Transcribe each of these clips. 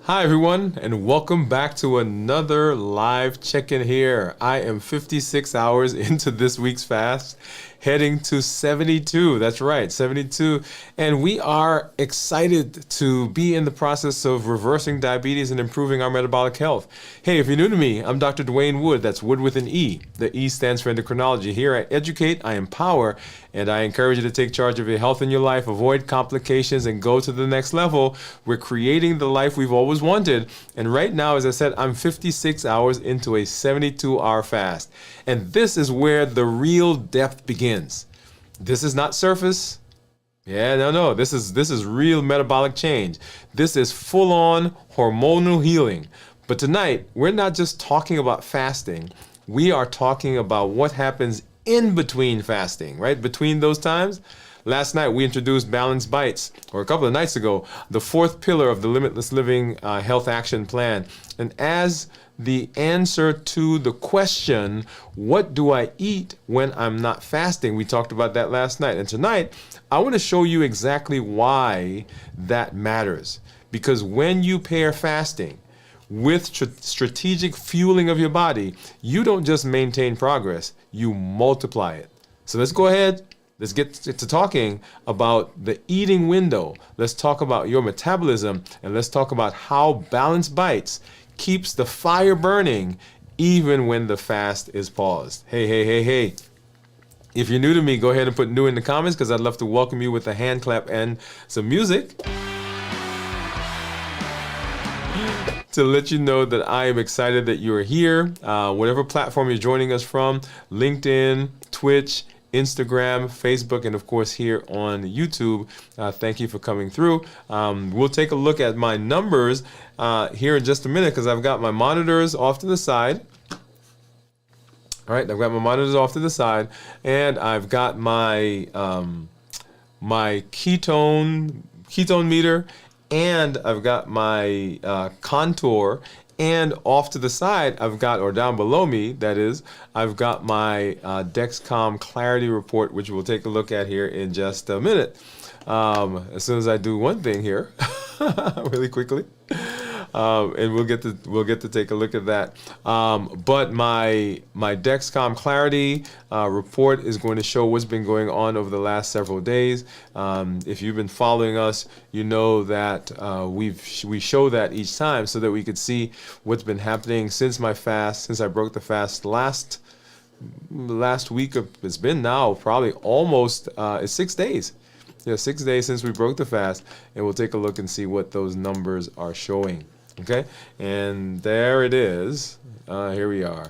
Hi, everyone, and welcome back to another live check-in here. I am 56 hours into this week's fast, heading to 72. That's right, 72. And we are excited to be in the process of reversing diabetes and improving our metabolic health. Hey, if you're new to me, I'm Dr. Dwain Woode. That's Wood with an E. The E stands for endocrinology. Here I educate, I empower, and I encourage you to take charge of your health and your life, avoid complications, and go to the next level. We're creating the life we've always wanted. And right now, as I said, I'm 56 hours into a 72-hour fast. And this is where the real depth begins. This is not surface. Yeah, no. This is real metabolic change. This is full-on hormonal healing. But tonight, we're not just talking about fasting. We are talking about what happens in between fasting, right? Between those times. Last night, we introduced Balanced Bites, or a couple of nights ago, the fourth pillar of the Limitless Living Health Action Plan. And as the answer to the question, what do I eat when I'm not fasting? We talked about that last night. And tonight, I want to show you exactly why that matters. Because when you pair fasting with strategic fueling of your body, you don't just maintain progress, you multiply it. So let's go ahead. Let's get to talking about the eating window. Let's talk about your metabolism, and let's talk about how Balanced Bites keeps the fire burning even when the fast is paused. Hey. If you're new to me, go ahead and put new in the comments because I'd love to welcome you with a hand clap and some music to let you know that I am excited that you're here. Whatever platform you're joining us from, LinkedIn, Twitch, Instagram, Facebook, and of course here on YouTube. Thank you for coming through. We'll take a look at my numbers here in just a minute because I've got my monitors off to the side. All right, I've got my monitors off to the side, and I've got my my ketone meter, and I've got my contour. And off to the side, I've got, or down below me, that is, I've got my Dexcom Clarity Report, which we'll take a look at here in just a minute. As soon as I do one thing here, really quickly, and we'll get to take a look at that. But my Dexcom Clarity report is going to show what's been going on over the last several days. If you've been following us, you know that we show that each time so that we could see what's been happening since my fast, since I broke the fast last week. It's been now probably almost it's 6 days. Yeah, 6 days since we broke the fast, and we'll take a look and see what those numbers are showing. Okay, and there it is. Here we are.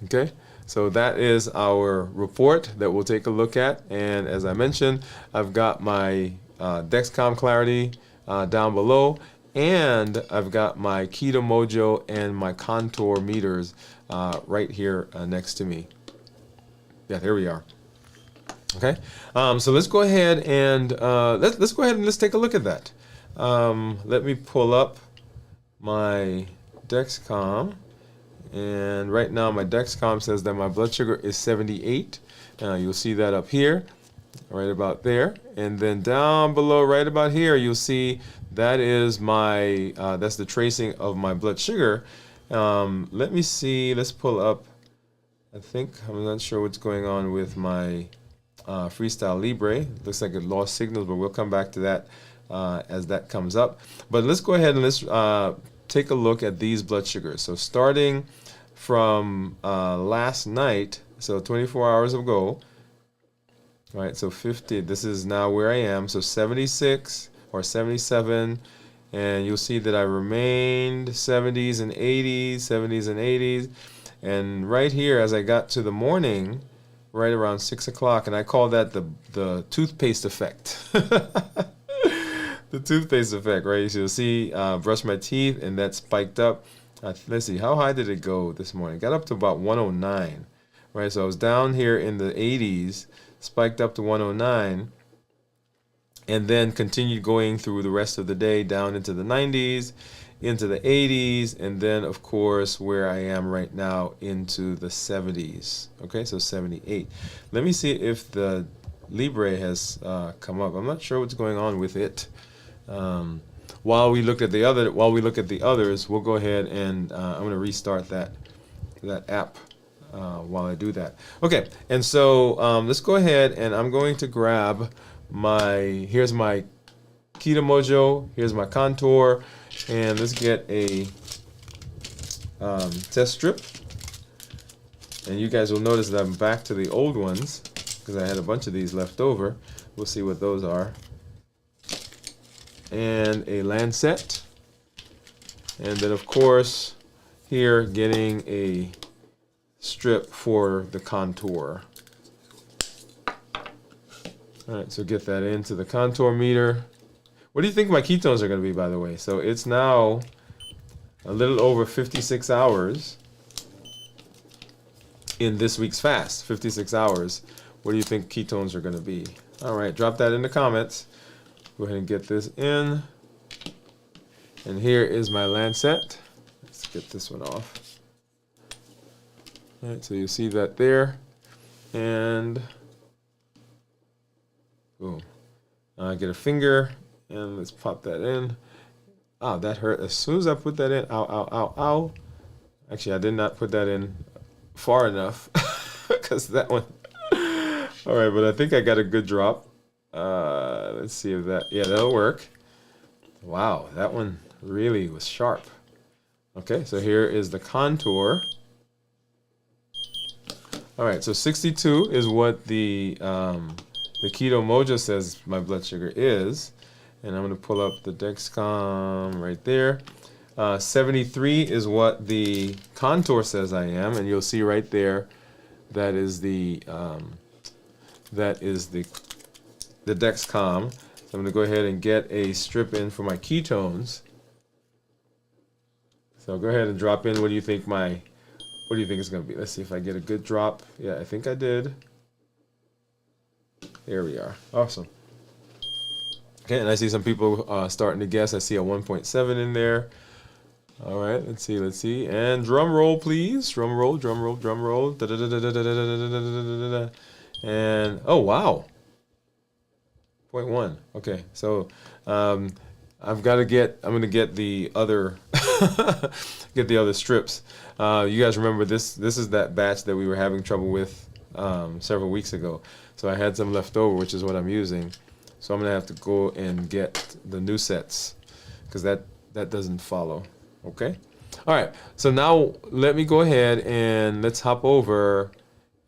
Okay, so that is our report that we'll take a look at. And as I mentioned, I've got my Dexcom Clarity down below, and I've got my Keto Mojo and my Contour meters right here next to me. Yeah, there we are. Okay, so let's go ahead and let's take a look at that. Let me pull up my Dexcom, and right now my Dexcom says that my blood sugar is 78. You'll see that up here, right about there, and then down below, right about here, you'll see that is my that's the tracing of my blood sugar. Let me see. Let's pull up. I'm not sure what's going on with my Freestyle Libre. Looks like it lost signals, but we'll come back to that as that comes up. But let's go ahead and let's take a look at these blood sugars. So starting from last night, so 24 hours ago, right? So 50, this is now where I am. So 76 or 77, and you'll see that I remained 70s and 80s. And right here, as I got to the morning, right around 6 o'clock, and I call that the toothpaste effect. The toothpaste effect, right? So you'll see, brush my teeth, and that spiked up. Let's see, how high did it go this morning? Got up to about 109, right? So I was down here in the 80s, spiked up to 109, and then continued going through the rest of the day down into the 90s, into the 80s, and then, of course, where I am right now into the 70s. Okay, so 78. Let me see if the Libre has come up. I'm not sure what's going on with it. while we look at the others, we'll go ahead and I'm going to restart that app while I do that. Okay, and so let's go ahead and I'm going to grab here's my Keto Mojo, here's my Contour, and let's get a test strip. And you guys will notice that I'm back to the old ones because I had a bunch of these left over. We'll see what those are. And a Lancet. And then of course here getting a strip for the Contour. Alright, so get that into the Contour meter. What do you think my ketones are going to be, by the way? So it's now a little over 56 hours in this week's fast. 56 hours. What do you think ketones are going to be? Alright, drop that in the comments. Go ahead and get this in. And here is my Lancet. Let's get this one off. Alright, so you see that there. And boom. Get a finger and let's pop that in. Ah, that hurt. As soon as I put that in, ow, ow, ow, ow. Actually, I did not put that in far enough because that one. All right, but I think I got a good drop. Let's see if that'll work. Wow, that one really was sharp. Okay, so here is the Contour. All right, so 62 is what the Keto Mojo says my blood sugar is. And I'm going to pull up the Dexcom right there. 73 is what the Contour says I am, and you'll see right there that is the Dexcom. So I'm going to go ahead and get a strip in for my ketones. So go ahead and drop in. What do you think it's going to be? Let's see if I get a good drop. Yeah, I think I did. There we are. Awesome. Okay, and I see some people starting to guess. I see a 1.7 in there. All right, let's see. And drum roll, please. Drum roll. And, oh, wow. 0.1. Okay, so I'm going to get the other, strips. You guys remember this is that batch that we were having trouble with several weeks ago. So I had some left over, which is what I'm using. So I'm going to have to go and get the new sets because that doesn't follow. Okay? All right. So now let me go ahead and let's hop over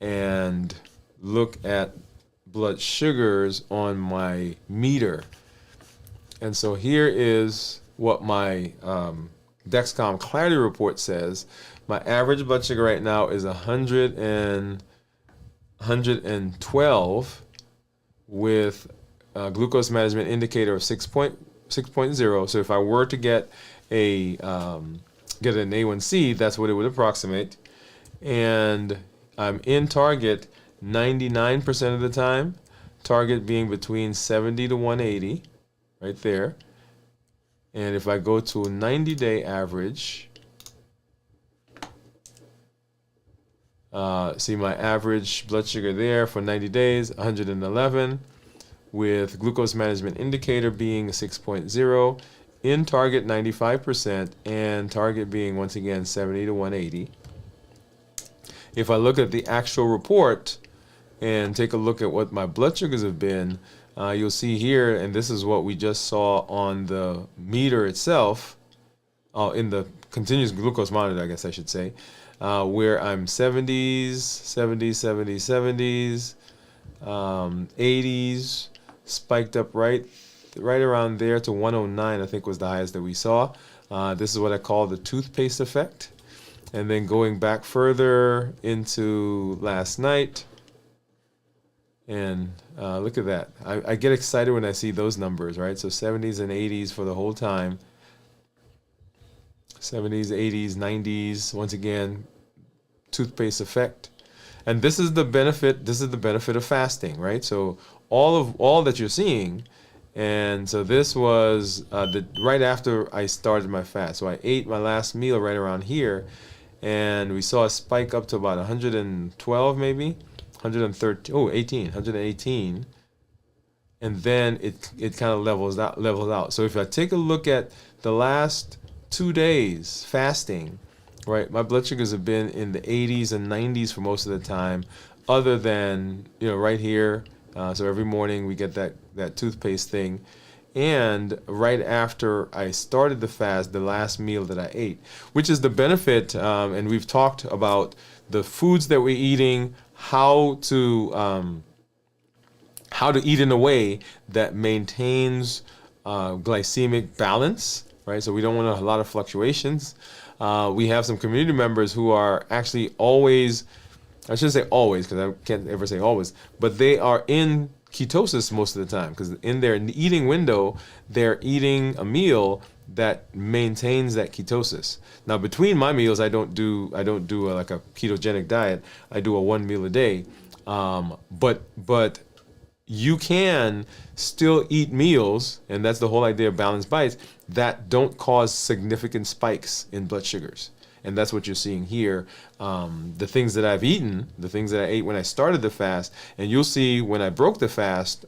and look at blood sugars on my meter. And so here is what my Dexcom Clarity Report says. My average blood sugar right now is 112 with glucose management indicator of 6.0. So if I were to get an A1C, that's what it would approximate. And I'm in target 99% of the time. Target being between 70 to 180, right there. And if I go to a 90-day average, see my average blood sugar there for 90 days, 111. With glucose management indicator being 6.0, in target 95%, and target being once again 70 to 180. If I look at the actual report and take a look at what my blood sugars have been, you'll see here, and this is what we just saw on the meter itself, in the continuous glucose monitor, I guess I should say, where I'm 70s, 80s, spiked up right around there to 109, I think was the highest that we saw. This is what I call the toothpaste effect. And then going back further into last night, and look at that. I get excited when I see those numbers, right? So 70s and 80s for the whole time. 70s, 80s, 90s, once again, toothpaste effect. And this is the benefit of fasting, right? So all that you're seeing, and so this was right after I started my fast. So I ate my last meal right around here, and we saw a spike up to about 112 maybe, 113, 118. and then it kind of levels out. So if I take a look at the last 2 days fasting, right, my blood sugars have been in the 80s and 90s for most of the time, other than, right here. So every morning we get that toothpaste thing. And right after I started the fast, the last meal that I ate, which is the benefit, and we've talked about the foods that we're eating, how to eat in a way that maintains glycemic balance, right? So we don't want a lot of fluctuations. We have some community members who are actually always, I shouldn't say always because I can't ever say always, but they are in ketosis most of the time because in their eating window, they're eating a meal that maintains that ketosis. Now, between my meals, I don't do like a ketogenic diet. I do a 1 meal a day, but you can still eat meals, and that's the whole idea of balanced bites, that don't cause significant spikes in blood sugars. And that's what you're seeing here. The things that I've eaten, the things that I ate when I started the fast, and you'll see when I broke the fast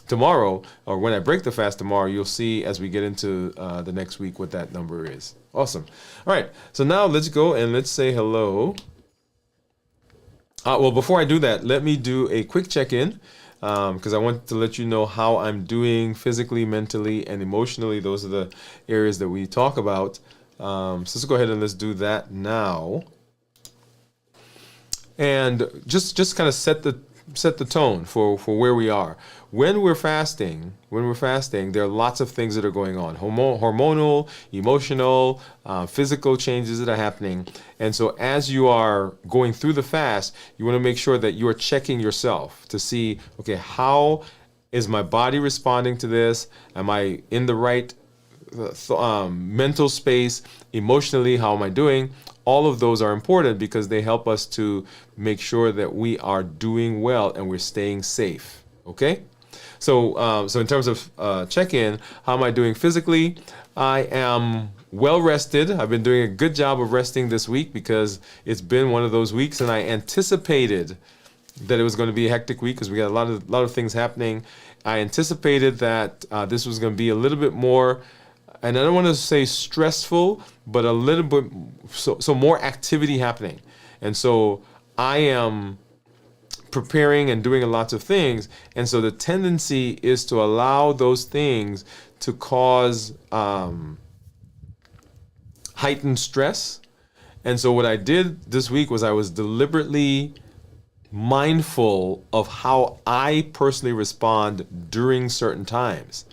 tomorrow, or when I break the fast tomorrow, you'll see as we get into the next week what that number is. Awesome. All right, so now let's go and let's say hello. Well, before I do that, let me do a quick check-in because I want to let you know how I'm doing physically, mentally, and emotionally. Those are the areas that we talk about. So let's go ahead and let's do that now. And just kind of set the tone for where we are. When we're fasting, there are lots of things that are going on. Hormonal, emotional, physical changes that are happening. And so as you are going through the fast, you want to make sure that you are checking yourself to see, okay, how is my body responding to this? Am I in the right mental space? Emotionally, how am I doing? All of those are important because they help us to make sure that we are doing well and we're staying safe. Okay? So in terms of check-in, how am I doing physically? I am well rested. I've been doing a good job of resting this week because it's been one of those weeks, and I anticipated that it was going to be a hectic week because we got a lot of things happening. I anticipated that this was going to be a little bit more, and I don't want to say stressful, but a little bit, so more activity happening. And so I am preparing and doing lots of things. And so the tendency is to allow those things to cause heightened stress. And so what I did this week was I was deliberately mindful of how I personally respond during certain times.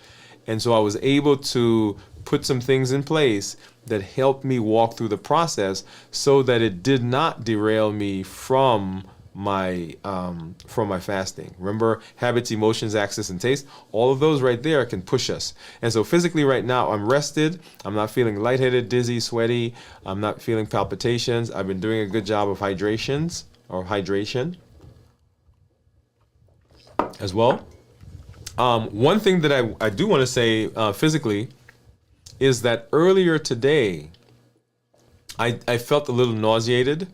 And so I was able to put some things in place that helped me walk through the process so that it did not derail me from my fasting. Remember, habits, emotions, access, and taste, all of those right there can push us. And so physically right now, I'm rested. I'm not feeling lightheaded, dizzy, sweaty. I'm not feeling palpitations. I've been doing a good job of hydration as well. One thing that I do want to say physically is that earlier today, I felt a little nauseated.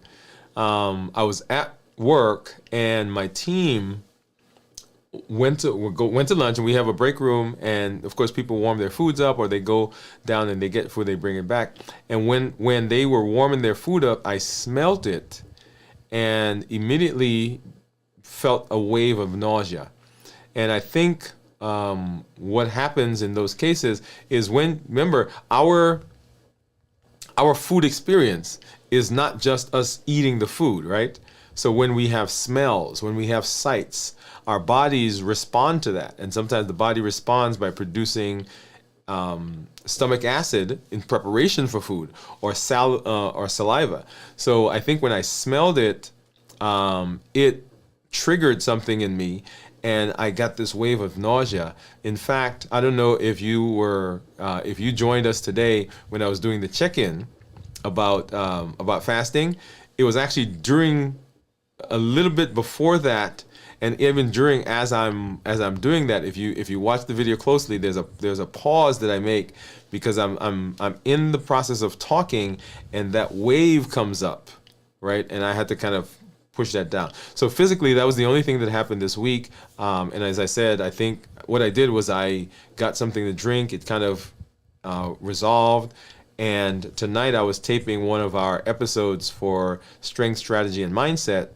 I was at work and my team went to lunch, and we have a break room, and of course people warm their foods up, or they go down and they get food, they bring it back. And when they were warming their food up, I smelt it and immediately felt a wave of nausea. And I think what happens in those cases is remember, our food experience is not just us eating the food, right? So when we have smells, when we have sights, our bodies respond to that. And sometimes the body responds by producing stomach acid in preparation for food, or saliva. So I think when I smelled it, it triggered something in me, and I got this wave of nausea. In fact, I don't know if you joined us today when I was doing the check-in about fasting. It was actually during, a little bit before that, and even during, as I'm doing that. If you watch the video closely, there's a pause that I make because I'm in the process of talking, and that wave comes up, right? And I had to kind of push that down. So physically, that was the only thing that happened this week. And as I said, I think what I did was I got something to drink. It kind of resolved. And tonight I was taping one of our episodes for Strength, Strategy, and Mindset.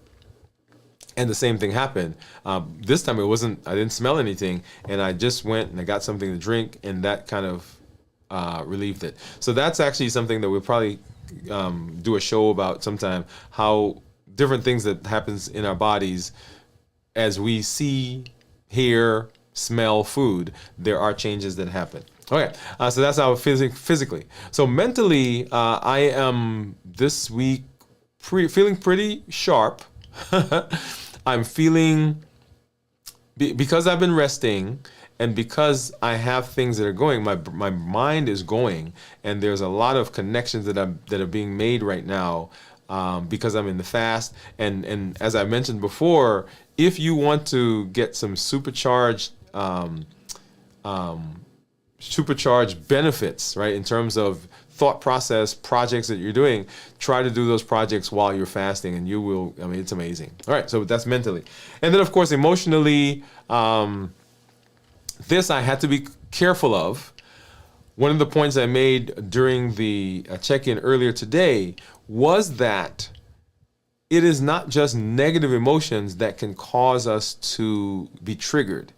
And the same thing happened. This time I didn't smell anything. And I just went and I got something to drink. And that kind of relieved it. So that's actually something that we'll probably do a show about sometime, how different things that happens in our bodies as we see, hear, smell food, there are changes that happen. Okay, so that's how physically. So mentally, I am this week feeling pretty sharp. I'm feeling, because I've been resting, and because I have things that are going, my mind is going, and there's a lot of connections that are being made right now because I'm in the fast. And as I mentioned before, if you want to get some supercharged benefits, right, in terms of thought process, projects that you're doing, try to do those projects while you're fasting, and you will, I mean, it's amazing. All right, so that's mentally. And then, of course, emotionally, this I had to be careful of. One of the points I made during the check-in earlier today was that it is not just negative emotions that can cause us to be triggered,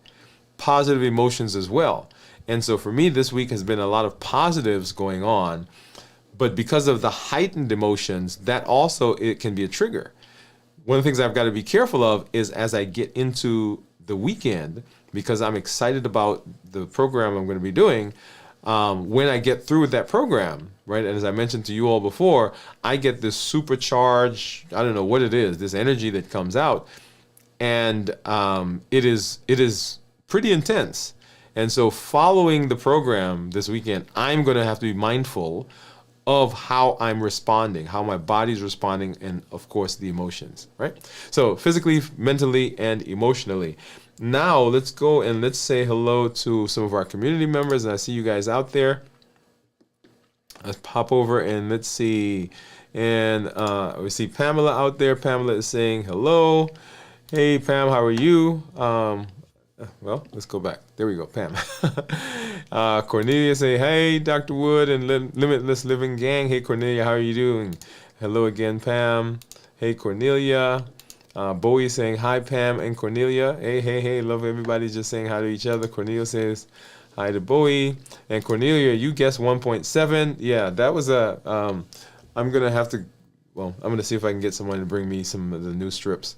positive emotions as well. And so for me, this week has been a lot of positives going on, but because of the heightened emotions, that also, it can be a trigger. One of the things I've got to be careful of is as I get into the weekend, because I'm excited about the program I'm going to be doing, when I get through with that program, right, and as I mentioned to you all before, I get this supercharged, I don't know what it is, this energy that comes out, and it is pretty intense. And so following the program this weekend, I'm going to have to be mindful of how I'm responding, how my body's responding, and of course the emotions, right? So physically, mentally, and emotionally. Now let's go and let's say hello to some of our community members, and I see you guys out there. Let's pop over and let's see. And we see Pamela out there. Pamela is saying hello. Hey Pam, how are you? Well, let's go back. There we go, Pam. Cornelia say, hey, Dr. Wood and Limitless Living Gang. Hey, Cornelia, how are you doing? Hello again, Pam. Hey, Cornelia. Bowie saying, hi, Pam and Cornelia. Hey. Love everybody just saying hi to each other. Cornelia says, hi to Bowie. And Cornelia, you guessed 1.7. Yeah, that was I'm going to have to, well, I'm going to see if I can get someone to bring me some of the new strips.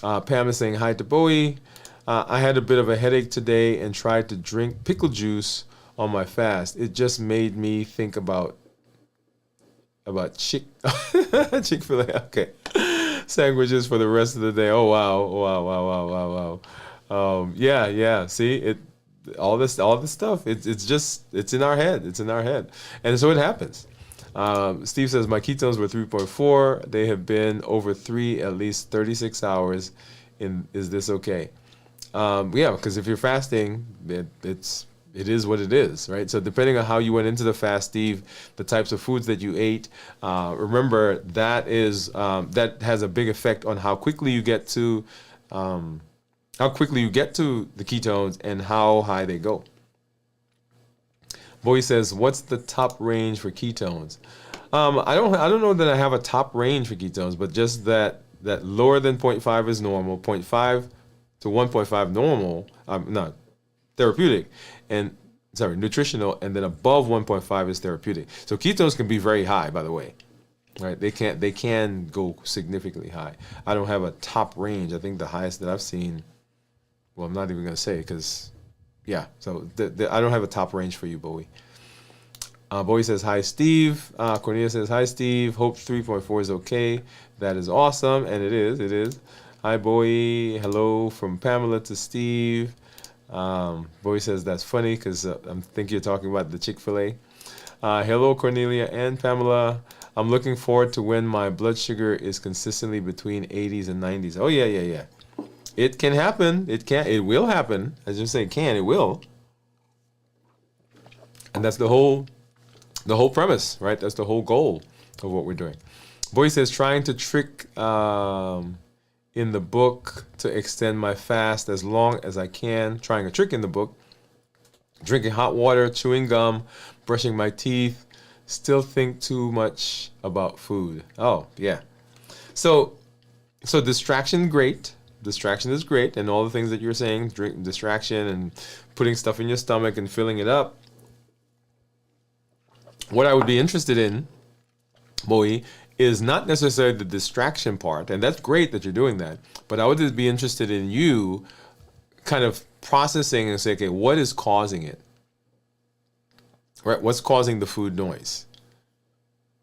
Pam is saying, hi to Bowie. I had a bit of a headache today and tried to drink pickle juice on my fast. It just made me think about Chick-fil-A. Okay. Sandwiches for the rest of the day. Oh, wow. Yeah. See, all this stuff, it's in our head. It's in our head. And so it happens. Steve says, my ketones were 3.4. They have been over 3 at least 36 hours. Is this okay? Yeah, because if you're fasting, it is what it is, right? So depending on how you went into the fast, Steve, the types of foods that you ate, remember that has a big effect on how quickly you get to the ketones and how high they go. Boy says, what's the top range for ketones? I don't know that I have a top range for ketones, but just that lower than 0.5 is normal, 0.5 to 1.5 normal, not therapeutic, and nutritional, and then above 1.5 is therapeutic. So ketones can be very high, by the way, right? They can go significantly high. I don't have a top range. I think the highest that I've seen, well, I'm not even going to say because, yeah. So I don't have a top range for you, Bowie. Bowie says, hi, Steve. Cornelia says, hi, Steve. Hope 3.4 is okay. That is awesome, and it is. Hi, Bowie. Hello from Pamela to Steve. Bowie says that's funny because I think you're talking about the Chick-fil-A. Hello, Cornelia and Pamela. I'm looking forward to when my blood sugar is consistently between 80s and 90s. Oh, yeah. It can happen. It will happen. As you say, it will. And that's the whole premise, right? That's the whole goal of what we're doing. Bowie says trying to trick in the book to extend my fast as long as I can. Trying a trick in the book. Drinking hot water, chewing gum, brushing my teeth. Still think too much about food. Oh, yeah. So distraction, great. Distraction is great, and all the things that you're saying, drink, distraction, and putting stuff in your stomach and filling it up. What I would be interested in, Bowie, is not necessarily the distraction part, and that's great that you're doing that, but I would just be interested in you kind of processing and say, okay, what is causing it? Right? What's causing the food noise?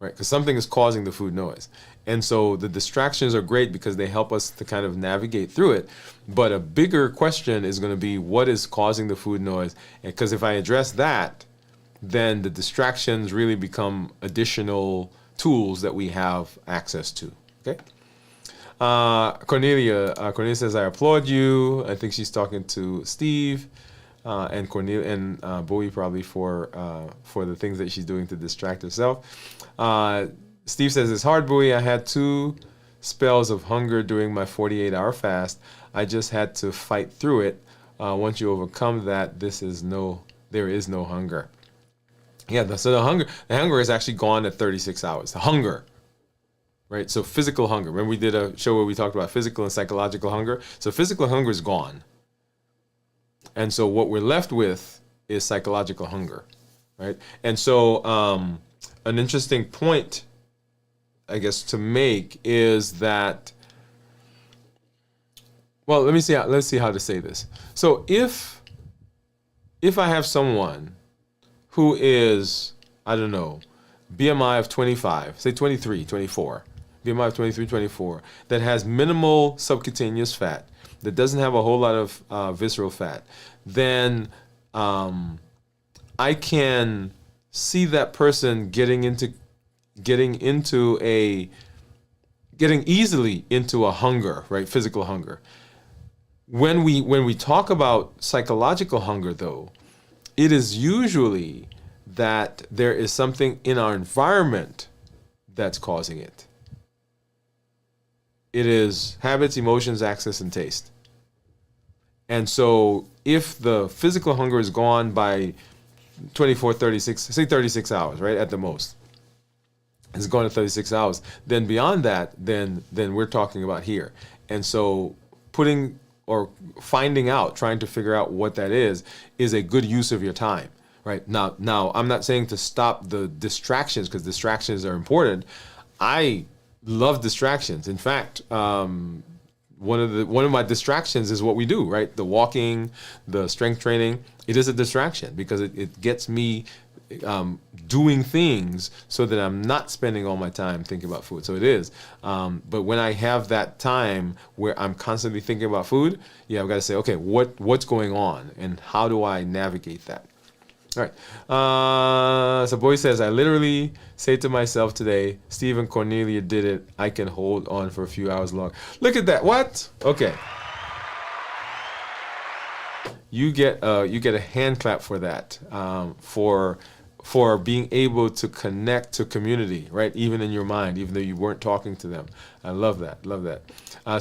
Right? Because something is causing the food noise. And so the distractions are great because they help us to kind of navigate through it. But a bigger question is going to be, what is causing the food noise? Because if I address that, then the distractions really become additional tools that we have access to. Okay? Cornelia says, I applaud you. I think she's talking to Steve. And Cornelia and Bowie probably for the things that she's doing to distract herself. Steve says, it's hard, Bowie. I had 2 spells of hunger during my 48-hour fast. I just had to fight through it. Once you overcome that, there is no hunger. Yeah, so the hunger is actually gone at 36 hours. The hunger, right? So physical hunger. Remember we did a show where we talked about physical and psychological hunger? So physical hunger is gone. And so what we're left with is psychological hunger, right? And so an interesting point, I guess, to make is that, well, let's see how to say this. So if I have someone who is, I don't know, BMI of 25, say 23, 24, BMI of 23, 24, that has minimal subcutaneous fat, that doesn't have a whole lot of visceral fat, then I can see that person getting easily into a hunger, right? Physical hunger. When we talk about psychological hunger, though, it is usually that there is something in our environment that's causing it. It is habits, emotions, access, and taste. And so if the physical hunger is gone by 24, 36, say 36 hours, right, at the most, it's gone to 36 hours, then beyond that, then we're talking about here. And so putting or finding out, trying to figure out what that is a good use of your time, right? Now I'm not saying to stop the distractions, because distractions are important. I love distractions. In fact, one of my distractions is what we do, right? The walking, the strength training. It is a distraction because it gets me doing things so that I'm not spending all my time thinking about food. So it is. But when I have that time where I'm constantly thinking about food, yeah, I've got to say, okay, what's going on and how do I navigate that? All right. So Boy says, I literally say to myself today, Steve and Cornelia did it. I can hold on for a few hours long. Look at that. What? Okay. You get a hand clap for that, for being able to connect to community, right? Even in your mind, even though you weren't talking to them. I love that. Love that.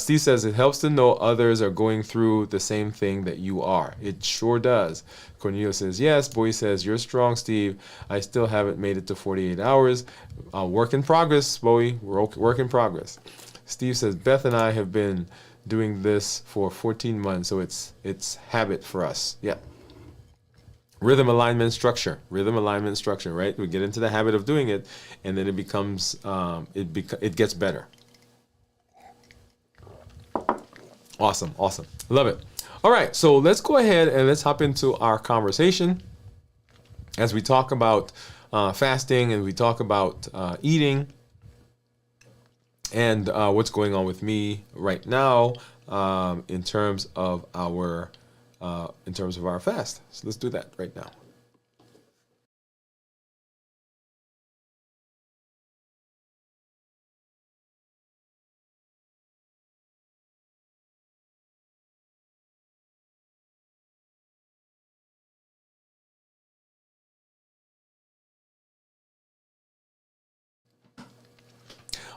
Steve says, it helps to know others are going through the same thing that you are. It sure does. Cornelia says, yes. Boy says, you're strong, Steve. I still haven't made it to 48 hours. Work in progress, Bowie. Work in progress. Steve says, Beth and I have been doing this for 14 months, so it's habit for us. Yeah. Rhythm, alignment, structure, right? We get into the habit of doing it, and then it becomes, it gets better. Awesome. Love it. All right, so let's go ahead and let's hop into our conversation as we talk about fasting and we talk about eating and what's going on with me right now in terms of our fast. So let's do that right now.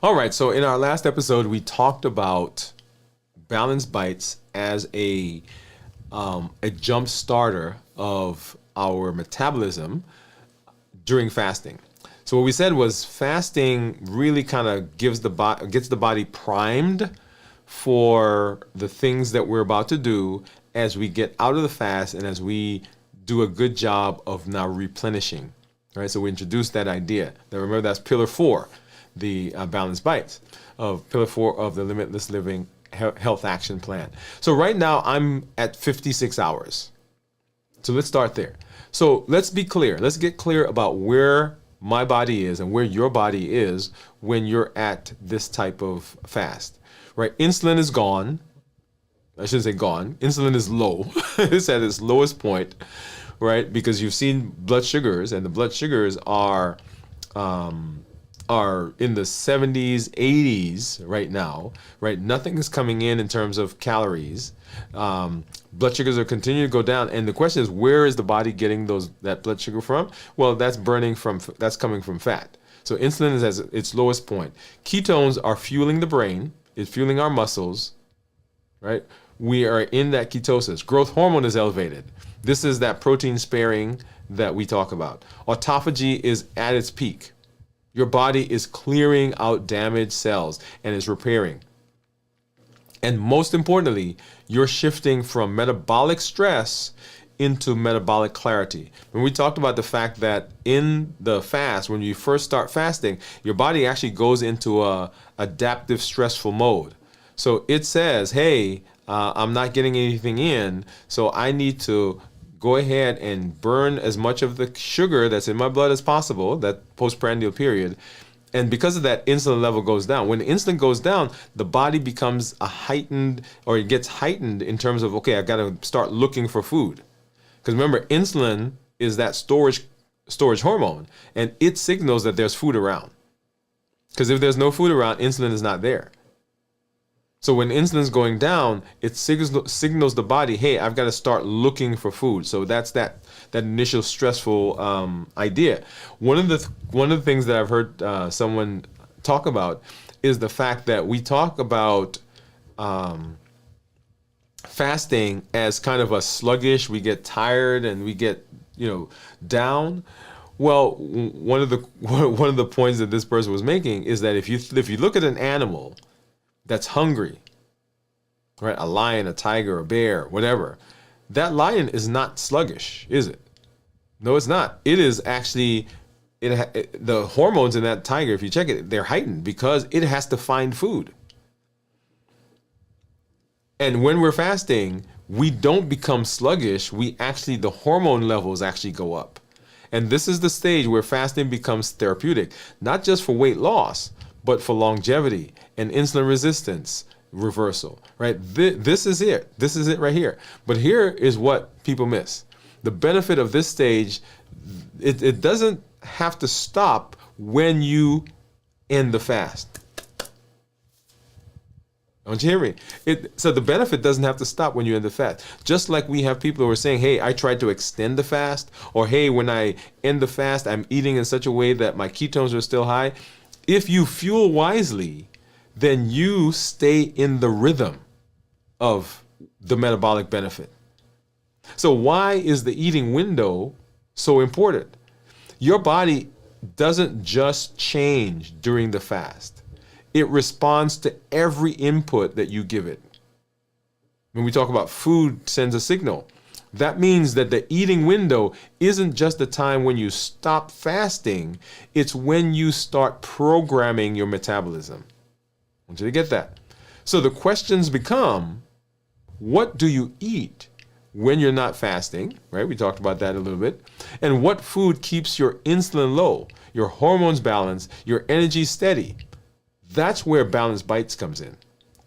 All right, so in our last episode, we talked about balanced bites as a jump starter of our metabolism during fasting. So what we said was fasting really kind of gets the body primed for the things that we're about to do as we get out of the fast and as we do a good job of now replenishing. All right, so we introduced that idea. Now remember, that's pillar 4, the balanced bites of pillar 4 of the Limitless Living Health Action Plan. So right now I'm at 56 hours. So let's start there. So let's be clear. Let's get clear about where my body is and where your body is when you're at this type of fast, right? Insulin is gone. I shouldn't say gone. Insulin is low. It's at its lowest point, right? Because you've seen blood sugars, and the blood sugars are in the 70s, 80s right now, right? Nothing is coming in terms of calories. Blood sugars are continuing to go down, and the question is, where is the body getting that blood sugar from? Well, that's coming from fat. So insulin is at its lowest point. Ketones are fueling the brain, it's fueling our muscles, right? We are in that ketosis. Growth hormone is elevated. This is that protein sparing that we talk about. Autophagy is at its peak. Your body is clearing out damaged cells and is repairing. And most importantly, you're shifting from metabolic stress into metabolic clarity. When we talked about the fact that in the fast, when you first start fasting, your body actually goes into a adaptive stressful mode. So it says, hey, I'm not getting anything in, so I need to go ahead and burn as much of the sugar that's in my blood as possible, that postprandial period. And because of that, insulin level goes down. When the insulin goes down, the body becomes it gets heightened in terms of, okay, I got to start looking for food. Because remember, insulin is that storage hormone, and it signals that there's food around. Because if there's no food around, insulin is not there. So when insulin is going down, it signals the body, hey, I've got to start looking for food. So that's that initial stressful idea. One of the things that I've heard someone talk about is the fact that we talk about fasting as kind of a sluggish, we get tired and we get down. Well, one of the points that this person was making is that if you look at an animal that's hungry, right? A lion, a tiger, a bear, whatever. That lion is not sluggish, is it? No, it's not. It is actually, the hormones in that tiger, if you check it, they're heightened because it has to find food. And when we're fasting, we don't become sluggish. The hormone levels actually go up. And this is the stage where fasting becomes therapeutic, not just for weight loss, but for longevity and insulin resistance reversal, right? This is it. This is it right here. But here is what people miss. The benefit of this stage, it doesn't have to stop when you end the fast. Don't you hear me? So the benefit doesn't have to stop when you end the fast. Just like we have people who are saying, hey, I tried to extend the fast, or hey, when I end the fast, I'm eating in such a way that my ketones are still high. If you fuel wisely, then you stay in the rhythm of the metabolic benefit. So why is the eating window so important? Your body doesn't just change during the fast. It responds to every input that you give it. When we talk about food sends a signal, that means that the eating window isn't just the time when you stop fasting, it's when you start programming your metabolism. I want you to get that. So the questions become, what do you eat when you're not fasting, right? We talked about that a little bit. And what food keeps your insulin low, your hormones balanced, your energy steady? That's where Balanced Bites comes in.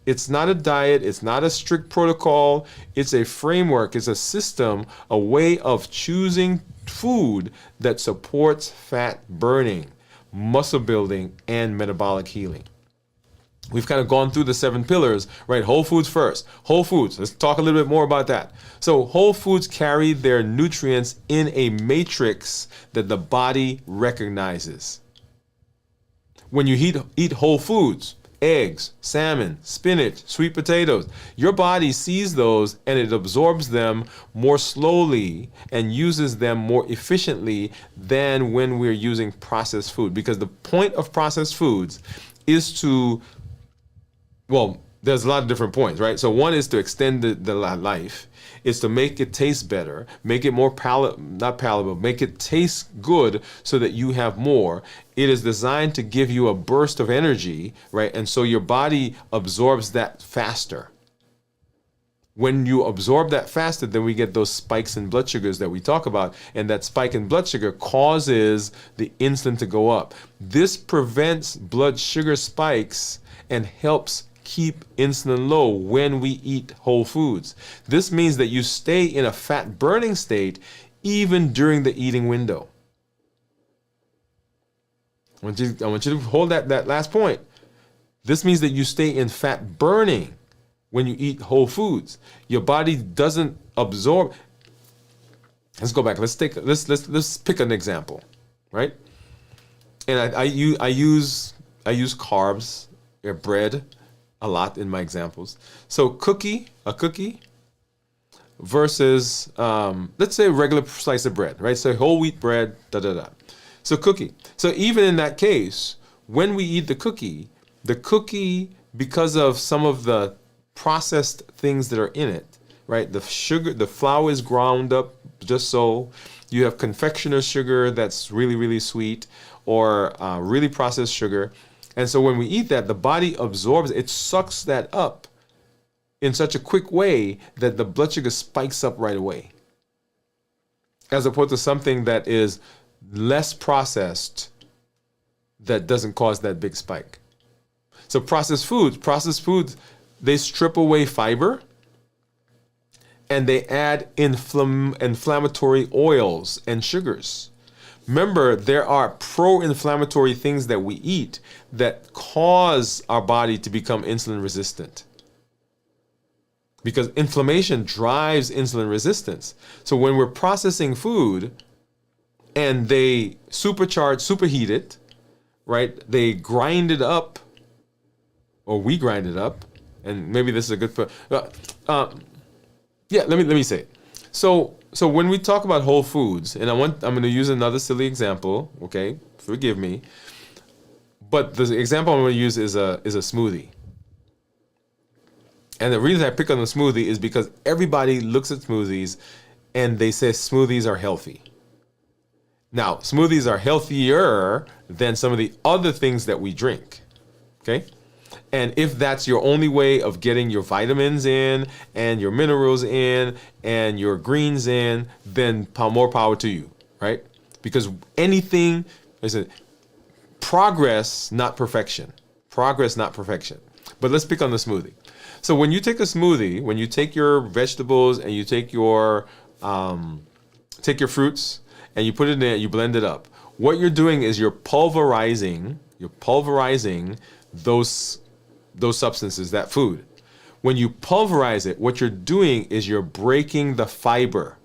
It's not a diet. It's not a strict protocol. It's a framework. It's a system, a way of choosing food that supports fat burning, muscle building, and metabolic healing. We've kind of gone through the 7 pillars, right? Whole foods first. Whole foods. Let's talk a little bit more about that. So whole foods carry their nutrients in a matrix that the body recognizes. When you eat whole foods, eggs, salmon, spinach, sweet potatoes. Your body sees those and it absorbs them more slowly and uses them more efficiently than when we're using processed food. Because the point of processed foods is to, well, there's a lot of different points, right? So one is to extend the life. It's to make it taste better, make it more not palatable, make it taste good so that you have more. It is designed to give you a burst of energy, right? And so your body absorbs that faster. When you absorb that faster, then we get those spikes in blood sugars that we talk about. And that spike in blood sugar causes the insulin to go up. This prevents blood sugar spikes and helps keep insulin low when we eat whole foods. This means that you stay in a fat burning state even during the eating window. I want you to hold that last point. This means that you stay in fat burning when you eat whole foods. Your body doesn't absorb. Let's go back. Let's pick an example, right? And I use carbs, bread, a lot in my examples. So a cookie versus, let's say a regular slice of bread, right? So whole wheat bread, So cookie. So even in that case, when we eat the cookie, because of some of the processed things that are in it, right? The sugar, the flour is ground up just so. You have confectioner's sugar that's really, really sweet, or really processed sugar. And so when we eat that, the body absorbs it, sucks that up in such a quick way that the blood sugar spikes up right away. As opposed to something that is less processed that doesn't cause that big spike. So processed foods, they strip away fiber and they add inflammatory oils and sugars. Remember, there are pro-inflammatory things that we eat that cause our body to become insulin resistant. Because inflammation drives insulin resistance. So when we're processing food and they superheat it, right? They grind it up, or we grind it up, and maybe this is a good point. Let me say it. So when we talk about whole foods, and I'm going to use another silly example, okay? Forgive me. But the example I'm going to use is a smoothie. And the reason I pick on the smoothie is because everybody looks at smoothies and they say smoothies are healthy. Now, smoothies are healthier than some of the other things that we drink, okay? And if that's your only way of getting your vitamins in and your minerals in and your greens in, then more power to you, right? Because anything, listen, progress, not perfection. Progress, not perfection. But let's pick on the smoothie. So when you take a smoothie, when you take your vegetables and you take your fruits and you put it in, you blend it up. What you're doing is you're pulverizing those substances, that food. When you pulverize it, what you're doing is you're breaking the fiber.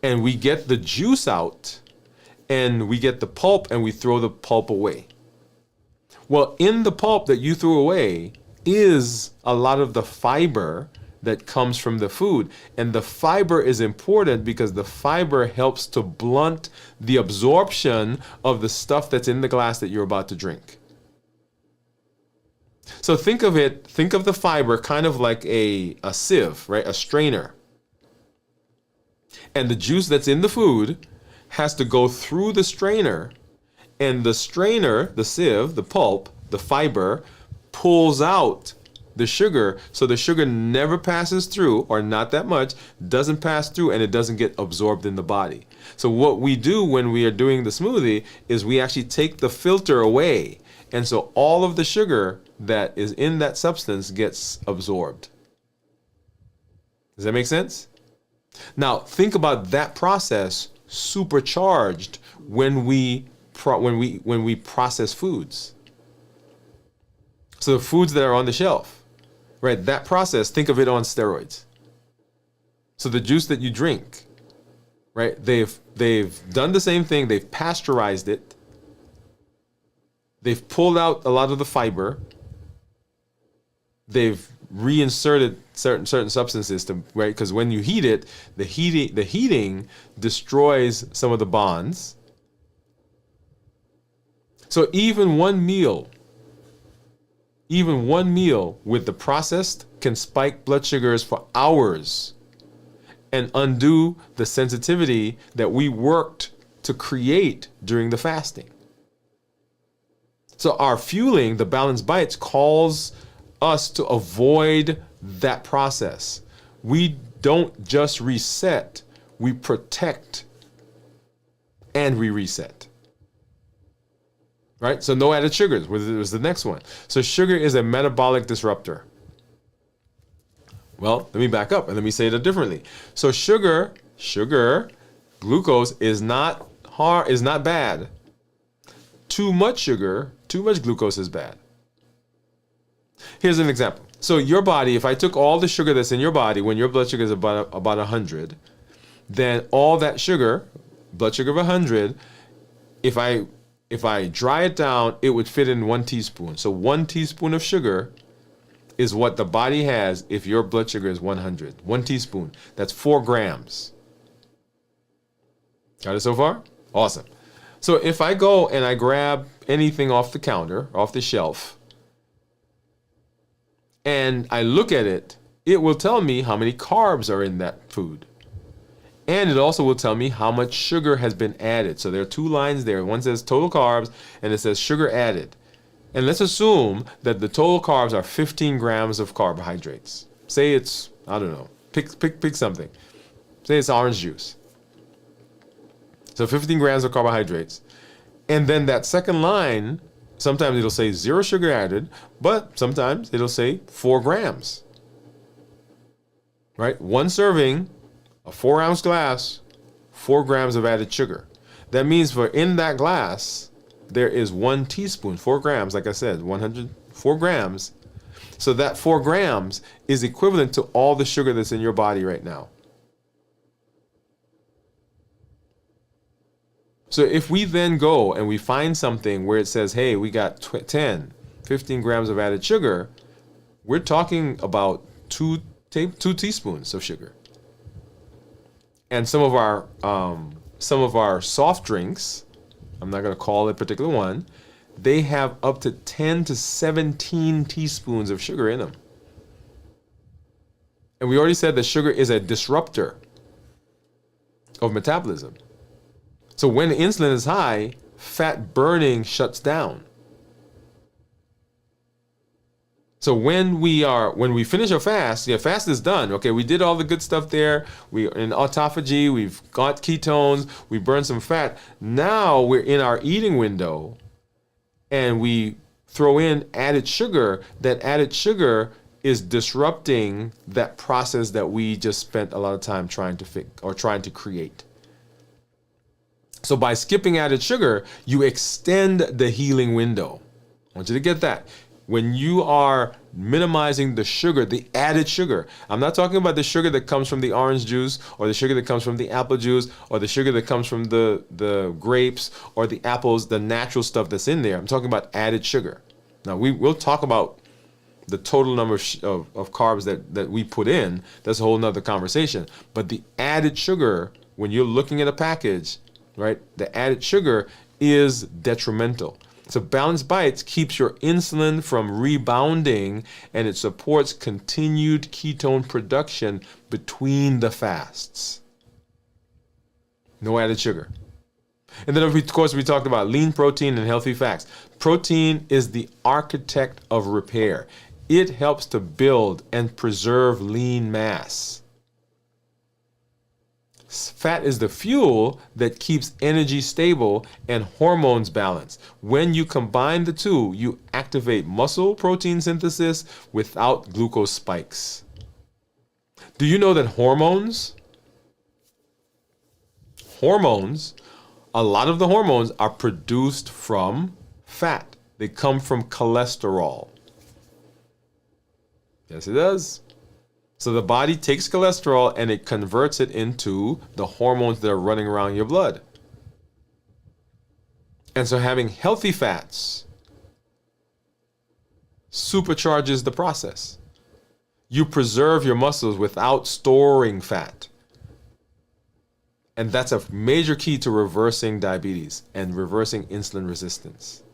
And we get the juice out, and we get the pulp, and we throw the pulp away. Well, in the pulp that you threw away is a lot of the fiber that comes from the food. And the fiber is important because the fiber helps to blunt the absorption of the stuff that's in the glass that you're about to drink. So think of the fiber kind of like a sieve, right? A strainer. And the juice that's in the food has to go through the strainer, and the strainer, the sieve, the pulp, the fiber, pulls out the sugar, so the sugar never passes through, or not that much, doesn't pass through, and it doesn't get absorbed in the body. So what we do when we are doing the smoothie is we actually take the filter away, and so all of the sugar that is in that substance gets absorbed. Does that make sense? Now think about that process supercharged when we process foods. So the foods that are on the shelf, right? That process, think of it on steroids. So the juice that you drink, right? They've done the same thing. They've pasteurized it. They've pulled out a lot of the fiber. They've reinserted certain substances to, right? Because when you heat it, the heating destroys some of the bonds. So even one meal with the processed can spike blood sugars for hours and undo the sensitivity that we worked to create during the fasting. So our fueling, the balanced bites, calls us to avoid that process. We don't just reset, we protect and we reset. Right? So no added sugars was the next one. So sugar is a metabolic disruptor. Well, let me back up and let me say it differently. So sugar, glucose is not bad. Too much sugar, too much glucose is bad. Here's an example. So your body, if I took all the sugar that's in your body when your blood sugar is about 100, then all that sugar, blood sugar of 100, if I dry it down, it would fit in 1 teaspoon. So 1 teaspoon of sugar is what the body has if your blood sugar is 100. 1 teaspoon. That's 4 grams. Got it so far? Awesome. So if I go and I grab anything off the counter, off the shelf, and I look at it, it will tell me how many carbs are in that food. And it also will tell me how much sugar has been added. So there are 2 lines there. One says total carbs and it says sugar added. And let's assume that the total carbs are 15 grams of carbohydrates. Say it's, I don't know, pick something. Say it's orange juice. So 15 grams of carbohydrates. And then that second line, sometimes it'll say 0 sugar added, but sometimes it'll say 4 grams. Right? 1 serving, a 4-ounce glass, 4 grams of added sugar. That means for in that glass, there is 1 teaspoon, 4 grams, like I said, 4 grams. So that 4 grams is equivalent to all the sugar that's in your body right now. So if we then go and we find something where it says, hey, we got 15 grams of added sugar, we're talking about 2 teaspoons of sugar. And some of our soft drinks, I'm not going to call a particular one, they have up to 10 to 17 teaspoons of sugar in them. And we already said that sugar is a disruptor of metabolism. So when insulin is high, fat burning shuts down. So when we finish our fast, fast is done. Okay, we did all the good stuff there. We in autophagy, we've got ketones, we burned some fat. Now we're in our eating window and we throw in added sugar. That added sugar is disrupting that process that we just spent a lot of time trying to fix or trying to create. So by skipping added sugar, you extend the healing window. I want you to get that. When you are minimizing the sugar, the added sugar, I'm not talking about the sugar that comes from the orange juice or the sugar that comes from the apple juice or the sugar that comes from the grapes or the apples, the natural stuff that's in there. I'm talking about added sugar. Now, we'll talk about the total number of carbs that we put in. That's a whole nother conversation. But the added sugar, when you're looking at a package, right, the added sugar is detrimental. So Balanced Bites keeps your insulin from rebounding and it supports continued ketone production between the fasts. No added sugar. And then, of course, we talked about lean protein and healthy fats. Protein is the architect of repair. It helps to build and preserve lean mass. Fat is the fuel that keeps energy stable and hormones balanced. When you combine the two, you activate muscle protein synthesis without glucose spikes. Do you know that hormones, a lot of the hormones are produced from fat. They come from cholesterol. Yes, it does. So the body takes cholesterol and it converts it into the hormones that are running around your blood. And so having healthy fats supercharges the process. You preserve your muscles without storing fat. And that's a major key to reversing diabetes and reversing insulin resistance.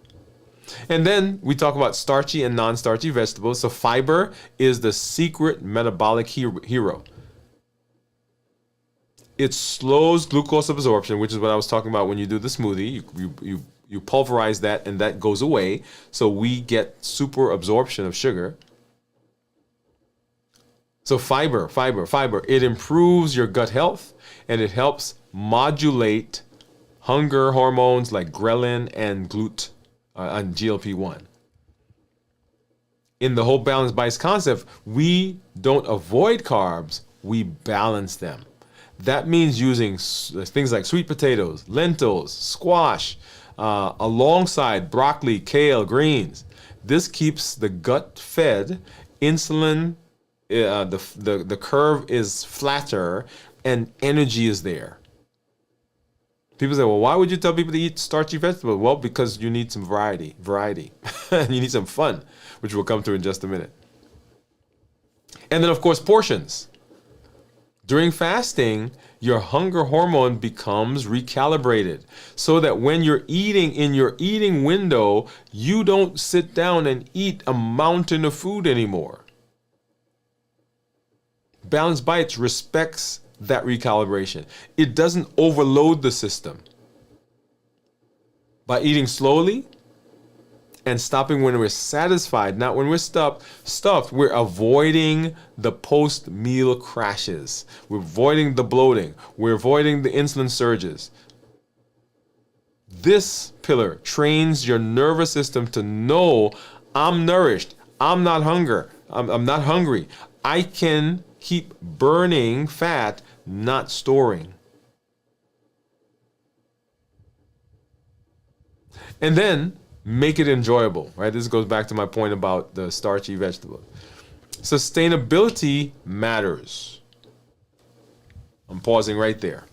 And then we talk about starchy and non-starchy vegetables. So fiber is the secret metabolic hero. It slows glucose absorption, which is what I was talking about when you do the smoothie. You pulverize that and that goes away. So we get super absorption of sugar. So fiber. It improves your gut health and it helps modulate hunger hormones like ghrelin and GLP-1. In the whole balanced bites concept, we don't avoid carbs, we balance them. That means using things like sweet potatoes, lentils, squash, alongside broccoli, kale, greens. This keeps the gut fed, insulin, the curve is flatter, and energy is there. People say, well, why would you tell people to eat starchy vegetables? Well, because you need some variety, and you need some fun, which we'll come to in just a minute. And then, of course, portions. During fasting, your hunger hormone becomes recalibrated so that when you're eating in your eating window, you don't sit down and eat a mountain of food anymore. Balanced Bites respects that recalibration. It doesn't overload the system. By eating slowly and stopping when we're satisfied, not when we're stuffed, we're avoiding the post-meal crashes. We're avoiding the bloating. We're avoiding the insulin surges. This pillar trains your nervous system to know I'm nourished. I'm not hungry. I can keep burning fat, not storing. And then make it enjoyable, right? This goes back to my point about the starchy vegetables. Sustainability matters. I'm pausing right there.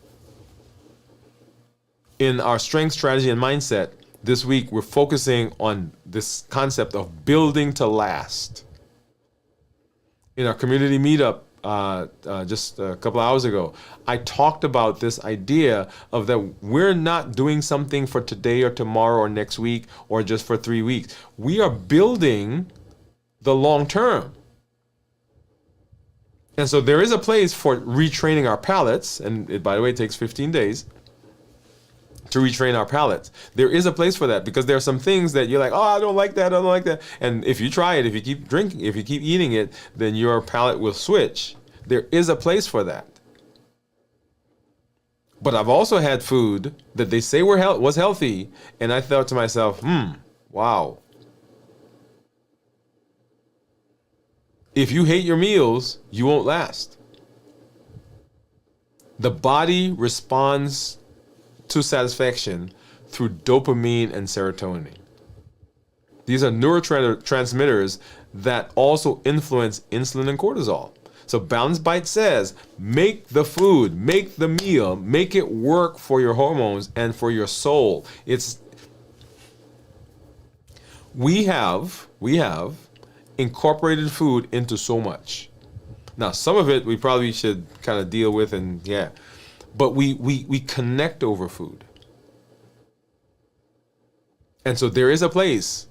In our strength, strategy, and mindset, this week we're focusing on this concept of building to last. In our community meetup just a couple hours ago, I talked about this idea of that we're not doing something for today or tomorrow or next week or just for 3 weeks. We are building the long term. And so there is a place for retraining our palates, and it, by the way, takes 15 days to retrain our palates. There is a place for that because there are some things that you're like, oh, I don't like that, I don't like that. And if you try it, if you keep drinking, if you keep eating it, then your palate will switch. There is a place for that. But I've also had food that they say was healthy, and I thought to myself, wow. If you hate your meals, you won't last. The body responds to satisfaction through dopamine and serotonin. These are neurotransmitters that also influence insulin and cortisol. So Balanced Bite says, make the food, make the meal, make it work for your hormones and for your soul. We have incorporated food into so much. Now, some of it we probably should kind of deal with, but we connect over food. And so there is a place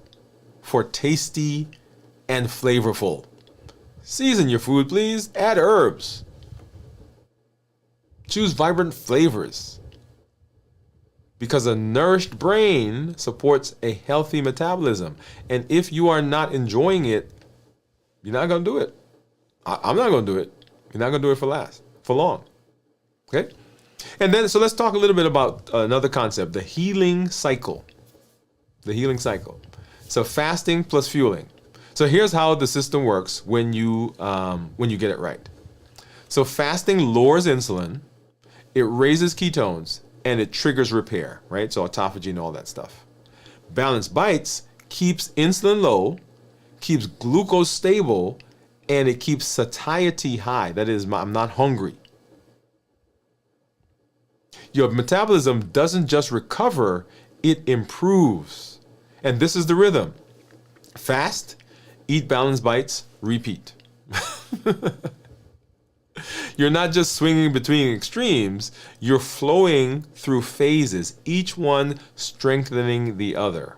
for tasty and flavorful. Season your food, please. Add herbs. Choose vibrant flavors. Because a nourished brain supports a healthy metabolism. And if you are not enjoying it, you're not going to do it. I'm not going to do it. You're not going to do it for long. Okay? And then, so let's talk a little bit about another concept, the healing cycle. The healing cycle. So fasting plus fueling. So here's how the system works when you get it right. So fasting lowers insulin, it raises ketones, and it triggers repair, right? So autophagy and all that stuff. Balanced Bites keeps insulin low, keeps glucose stable, and it keeps satiety high. That is, I'm not hungry. Your metabolism doesn't just recover, it improves. And this is the rhythm. Fast Eat balanced bites, repeat. You're not just swinging between extremes, you're flowing through phases, each one strengthening the other.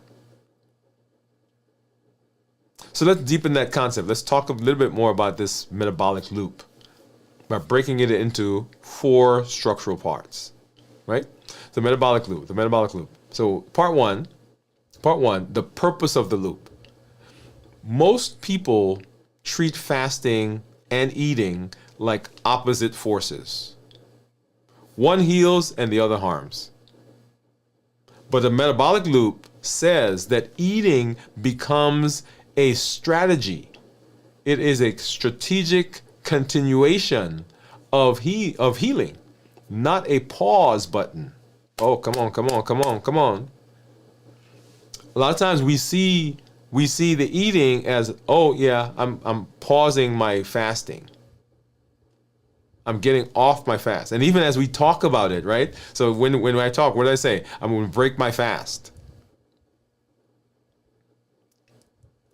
So let's deepen that concept. Let's talk a little bit more about this metabolic loop by breaking it into 4 structural parts, right? The metabolic loop. So part one, the purpose of the loop. Most people treat fasting and eating like opposite forces. One heals and the other harms. But the metabolic loop says that eating becomes a strategy. It is a strategic continuation of healing, not a pause button. Oh, come on. A lot of times we see the eating as, oh yeah, I'm pausing my fasting. I'm getting off my fast. And even as we talk about it, right? So when I talk, what do I say? I'm going to break my fast.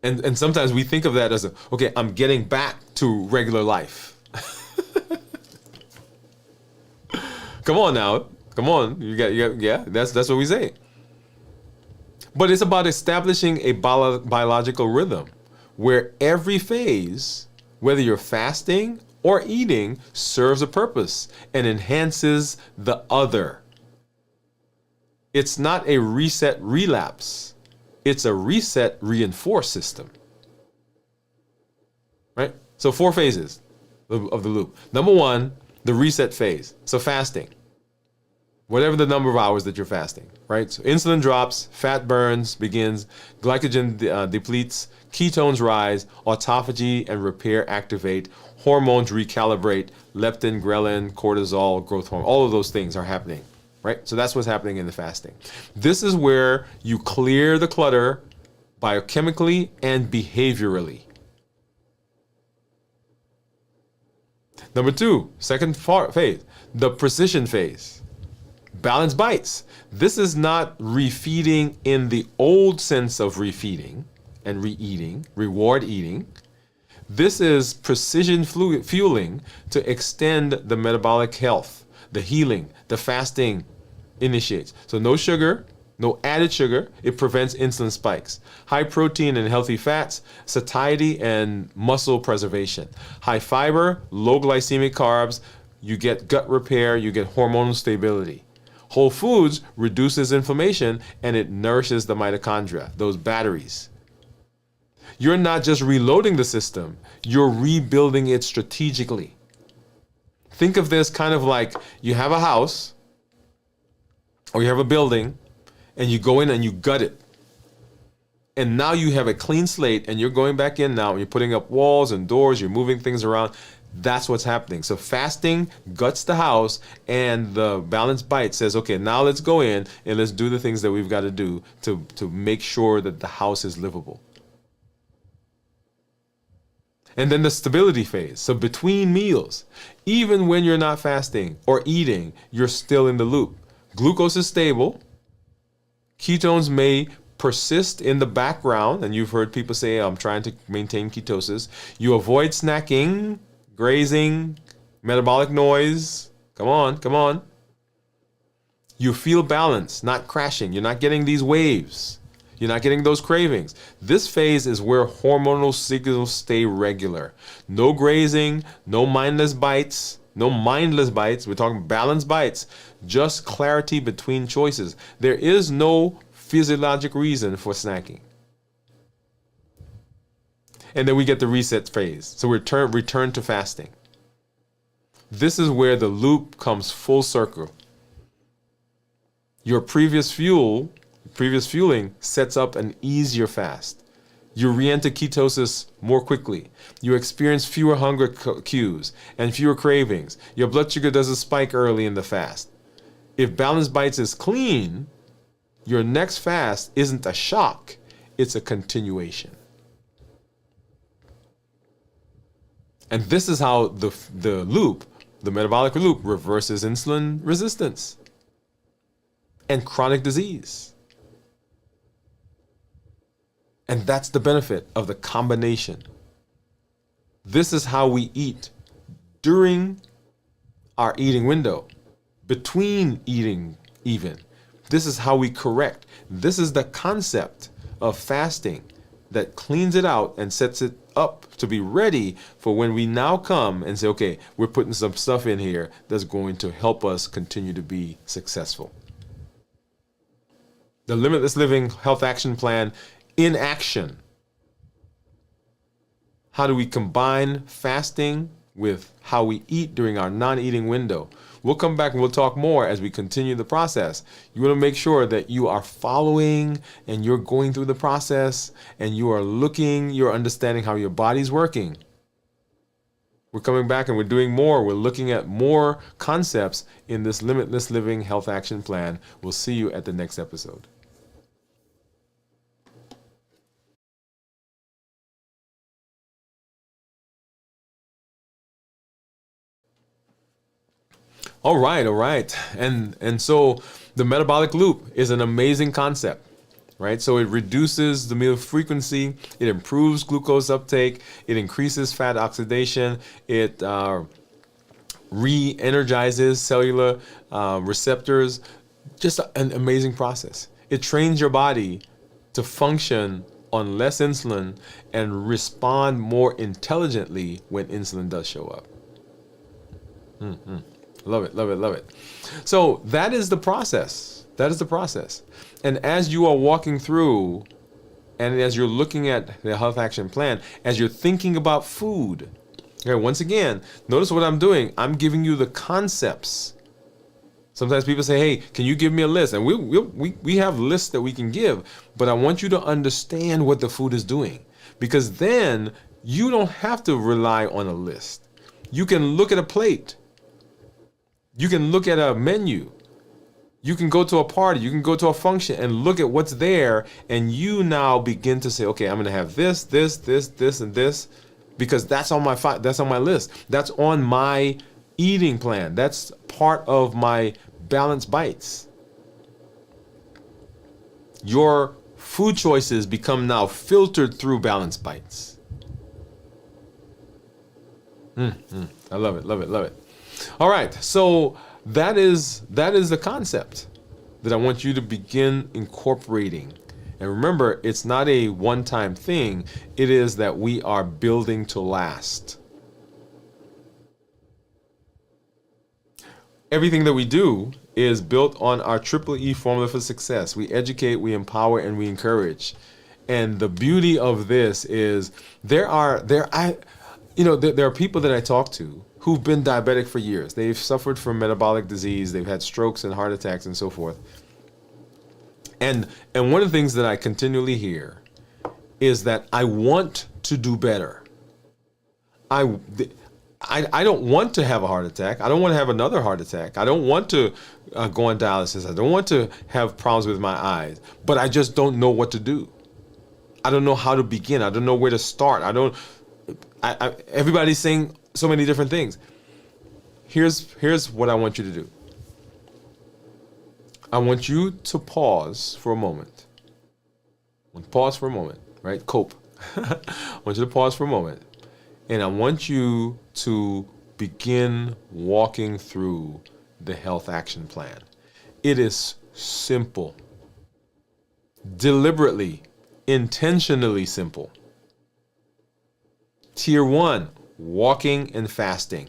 And sometimes we think of that as, okay, I'm getting back to regular life. Come on now. Come on. Yeah, that's what we say. But it's about establishing a biological rhythm where every phase, whether you're fasting or eating, serves a purpose and enhances the other. It's not a reset relapse. It's a reset reinforce system. Right? So 4 phases of the loop. Number 1, the reset phase. So fasting. Whatever the number of hours that you're fasting, right? So insulin drops, fat burns begins, glycogen depletes, ketones rise, autophagy and repair activate, hormones recalibrate, leptin, ghrelin, cortisol, growth hormone, all of those things are happening, right? So that's what's happening in the fasting. This is where you clear the clutter biochemically and behaviorally. Number 2, second phase, the precision phase. Balanced bites. This is not refeeding in the old sense of refeeding and re-eating, reward eating. This is precision fueling to extend the metabolic health, the healing, the fasting initiates. So no sugar, no added sugar. It prevents insulin spikes. High protein and healthy fats, satiety and muscle preservation. High fiber, low glycemic carbs. You get gut repair, you get hormonal stability. Whole foods reduces inflammation and it nourishes the mitochondria, those batteries. You're not just reloading the system, you're rebuilding it strategically. Think of this kind of like you have a house or you have a building and you go in and you gut it. And now you have a clean slate and you're going back in now and you're putting up walls and doors, you're moving things around. That's what's happening. So fasting guts the house and the balanced bite says, okay, now let's go in and let's do the things that we've got to do to make sure that the house is livable. And then the stability phase. So between meals, even when you're not fasting or eating, you're still in the loop. Glucose is stable. Ketones may persist in the background. And you've heard people say, I'm trying to maintain ketosis. You avoid snacking, grazing, metabolic noise. Come on. You feel balanced, not crashing. You're not getting these waves. You're not getting those cravings. This phase is where hormonal signals stay regular. No grazing, no mindless bites. We're talking balanced bites. Just clarity between choices. There is no physiologic reason for snacking. And then we get the reset phase. So we return to fasting. This is where the loop comes full circle. Your previous fueling sets up an easier fast. You re-enter ketosis more quickly. You experience fewer hunger cues and fewer cravings. Your blood sugar doesn't spike early in the fast. If balanced bites is clean, your next fast isn't a shock, it's a continuation. And this is how the metabolic loop, reverses insulin resistance and chronic disease. And that's the benefit of the combination. This is how we eat during our eating window, between eating even. This is how we correct. This is the concept of fasting that cleans it out and sets it up to be ready for when we now come and say, okay, we're putting some stuff in here that's going to help us continue to be successful. The Limitless Living Health Action Plan in action. How do we combine fasting with how we eat during our non-eating window? We'll come back and we'll talk more as we continue the process. You want to make sure that you are following and you're going through the process and you are looking, you're understanding how your body's working. We're coming back and we're doing more. We're looking at more concepts in this Limitless Living Health Action Plan. We'll see you at the next episode. All right. And so the metabolic loop is an amazing concept, right? So it reduces the meal frequency, it improves glucose uptake, it increases fat oxidation, it re-energizes cellular receptors. Just an amazing process. It trains your body to function on less insulin and respond more intelligently when insulin does show up. Love it. So that is the process. And as you are walking through, and as you're looking at the health action plan, as you're thinking about food, okay, once again, notice what I'm doing. I'm giving you the concepts. Sometimes people say, hey, can you give me a list? And we have lists that we can give, but I want you to understand what the food is doing, because then you don't have to rely on a list. You can look at a plate. You can look at a menu. You can go to a party. You can go to a function and look at what's there. And you now begin to say, okay, I'm going to have this, and this, because that's on my list. That's on my eating plan. That's part of my balanced bites. Your food choices become now filtered through balanced bites. I love it. All right, so that is the concept that I want you to begin incorporating. And remember, it's not a one-time thing. It is that we are building to last. Everything that we do is built on our Triple E formula for success. We educate, we empower, and we encourage. And the beauty of this is there are people that I talk to who've been diabetic for years. They've suffered from metabolic disease. They've had strokes and heart attacks and so forth. And one of the things that I continually hear is that I want to do better. I don't want to have a heart attack. I don't want to have another heart attack. I don't want to go on dialysis. I don't want to have problems with my eyes. But I just don't know what to do. I don't know how to begin. I don't know where to start. Everybody's saying so many different things. Here's what I want you to do. I want you to pause for a moment. Right? Cope. I want you to pause for a moment. And I want you to begin walking through the health action plan. It is simple. Deliberately, intentionally simple. Tier 1. Walking and fasting.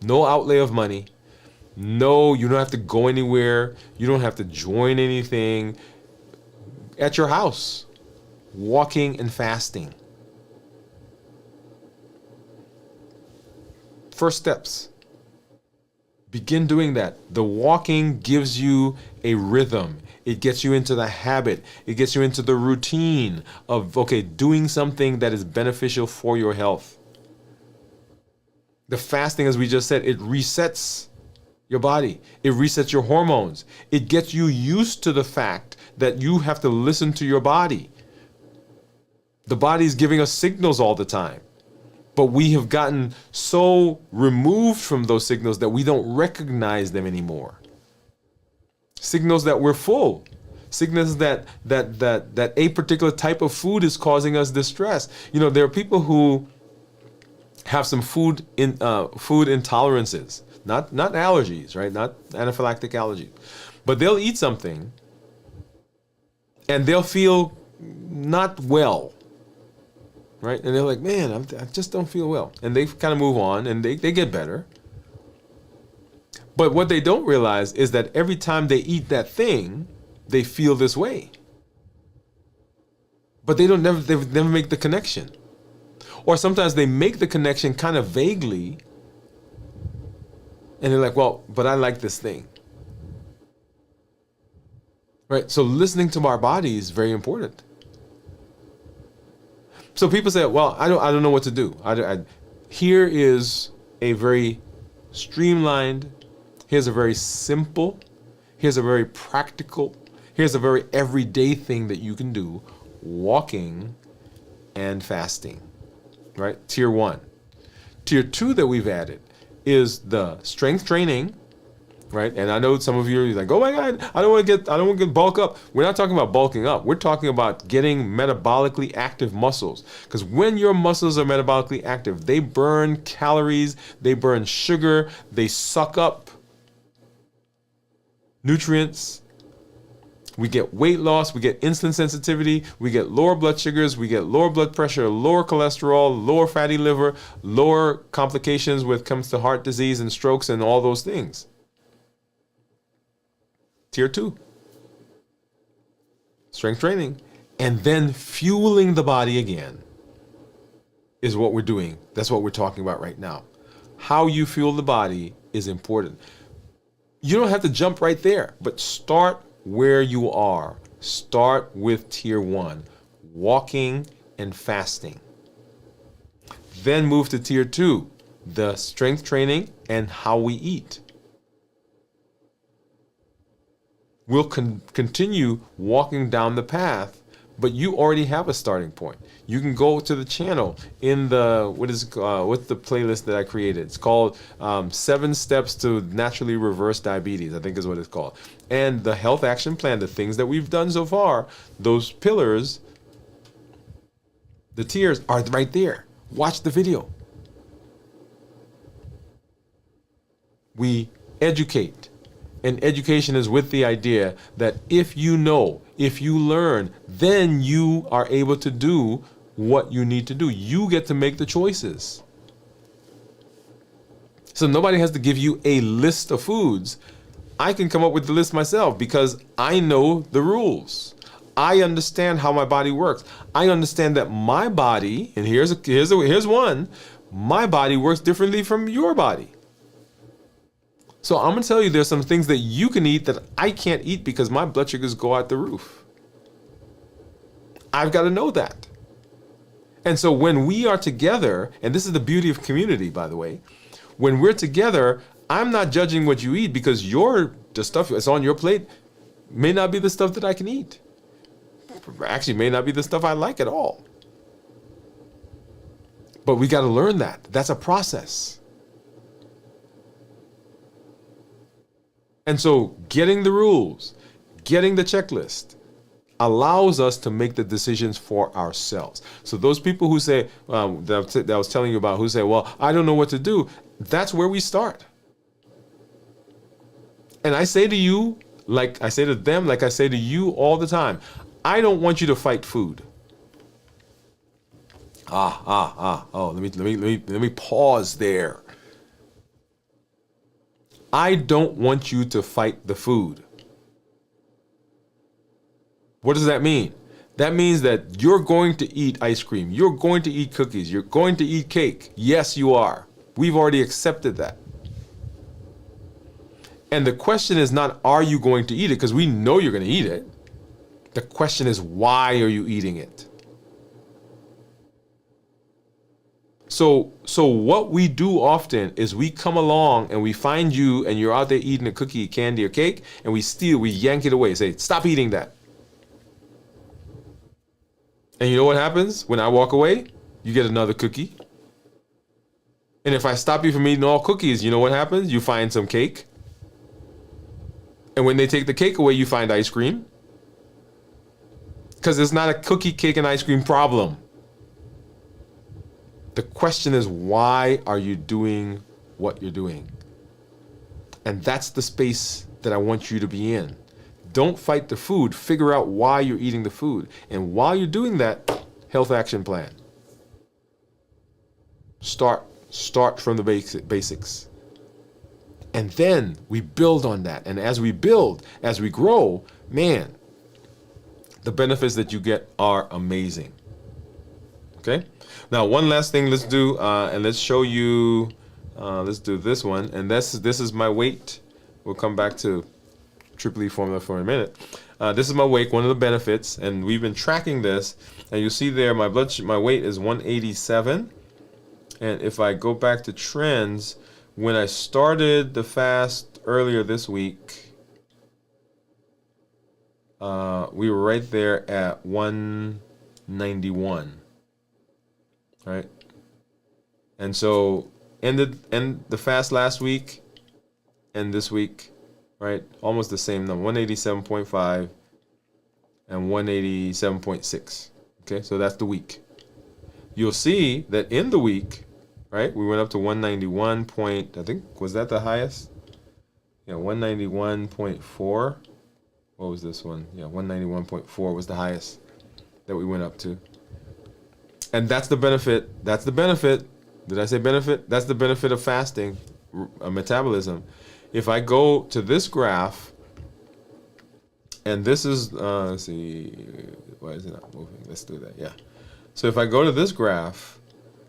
No outlay of money. No, you don't have to go anywhere. You don't have to join anything. At your house, walking and fasting. First steps. Begin doing that. The walking gives you a rhythm. It gets you into the habit. It gets you into the routine of, doing something that is beneficial for your health. The fasting, as we just said, it resets your body. It resets your hormones. It gets you used to the fact that you have to listen to your body. The body is giving us signals all the time. But we have gotten so removed from those signals that we don't recognize them anymore. Signals that we're full. Sickness is that a particular type of food is causing us distress. There are people who have some food intolerances, not allergies, right? Not anaphylactic allergies, but they'll eat something and they'll feel not well, right? And they're like, man, I just don't feel well, and they kind of move on and they get better. But what they don't realize is that every time they eat that thing, they feel this way. But they never make the connection. Or sometimes they make the connection kind of vaguely, and they're like, well, but I like this thing. Right? So listening to our body is very important. So people say, well, I don't know what to do. Here is a very streamlined, here's a very simple, here's a very practical, here's a very everyday thing that you can do: walking and fasting. Right? Tier 1. Tier 2 that we've added is the strength training, right? And I know some of you are like, oh my God, I don't want to get bulk up. We're not talking about bulking up. We're talking about getting metabolically active muscles. Because when your muscles are metabolically active, they burn calories, they burn sugar, they suck up nutrients. We get weight loss, we get insulin sensitivity, we get lower blood sugars, we get lower blood pressure, lower cholesterol, lower fatty liver, lower complications when it comes to heart disease and strokes and all those things. Tier 2. Strength training. And then fueling the body again is what we're doing. That's what we're talking about right now. How you fuel the body is important. You don't have to jump right there, but start where you are. Start with tier 1, walking and fasting. Then move to tier 2, the strength training and how we eat. We'll continue walking down the path, but you already have a starting point. You can go to the channel in the, what's the playlist that I created? It's called 7 Steps to Naturally Reverse Diabetes, I think is what it's called. And the health action plan, the things that we've done so far, those pillars, the tiers are right there. Watch the video. We educate. And education is with the idea that if you know, if you learn, then you are able to do what you need to do. You get to make the choices. So nobody has to give you a list of foods. I can come up with the list myself because I know the rules. I understand how my body works. I understand that my body, and here's one, my body works differently from your body. So I'm going to tell you there's some things that you can eat that I can't eat because my blood sugars go out the roof. I've got to know that. And so when we are together, and this is the beauty of community, by the way, when we're together, I'm not judging what you eat because the stuff that's on your plate may not be the stuff that I can eat. Actually, may not be the stuff I like at all. But we got to learn that. That's a process. And so getting the rules, getting the checklist allows us to make the decisions for ourselves. So those people who say, that I was telling you about, who say, well, I don't know what to do, that's where we start. And I say to you, like I say to them, like I say to you all the time, I don't want you to fight food. Let me pause there. I don't want you to fight the food. What does that mean? That means that you're going to eat ice cream. You're going to eat cookies. You're going to eat cake. Yes, you are. We've already accepted that. And the question is not, are you going to eat it? Because we know you're going to eat it. The question is, why are you eating it? So what we do often is we come along and we find you and you're out there eating a cookie, candy, or cake, and we yank it away, say, stop eating that. And you know what happens when I walk away? You get another cookie. And if I stop you from eating all cookies, you know what happens? You find some cake. And when they take the cake away, you find ice cream. Because it's not a cookie, cake, and ice cream problem. The question is, why are you doing what you're doing? And that's the space that I want you to be in. Don't fight the food. Figure out why you're eating the food. And while you're doing that, health action plan. Start from the basics. And then we build on that. And as we build, as we grow, man, the benefits that you get are amazing. Okay? Now, one last thing let's do, and let's show you, let's do this one. And this is my weight. We'll come back to Triple E formula for a minute. This is my weight, one of the benefits, and we've been tracking this. And you see there, my weight is 187. And if I go back to trends, when I started the fast earlier this week, we were right there at 191. Right? And so ended the fast last week and this week, right? Almost the same number, 187.5 and 187.6. Okay, so that's the week. You'll see that in the week, right, we went up to 191 point, I think, was that the highest? Yeah, 191.4. What was this one? Yeah, 191.4 was the highest that we went up to. And that's the benefit. That's the benefit. Did I say benefit? That's the benefit of fasting, metabolism. If I go to this graph, and this is, let's see, why is it not moving? Let's do that, yeah. So if I go to this graph,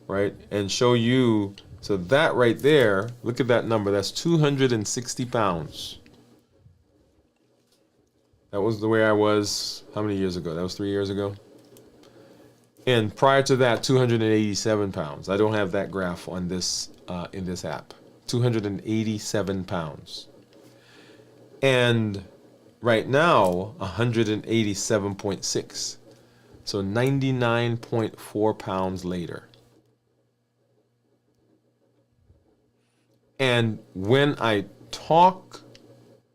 right, and show you, so that right there, look at that number, that's 260 pounds. That was the way I was, how many years ago? That was 3 years ago. And prior to that, 287 pounds. I don't have that graph on this, in this app. 287 pounds. And right now, 187.6. So 99.4 pounds later. And when I talk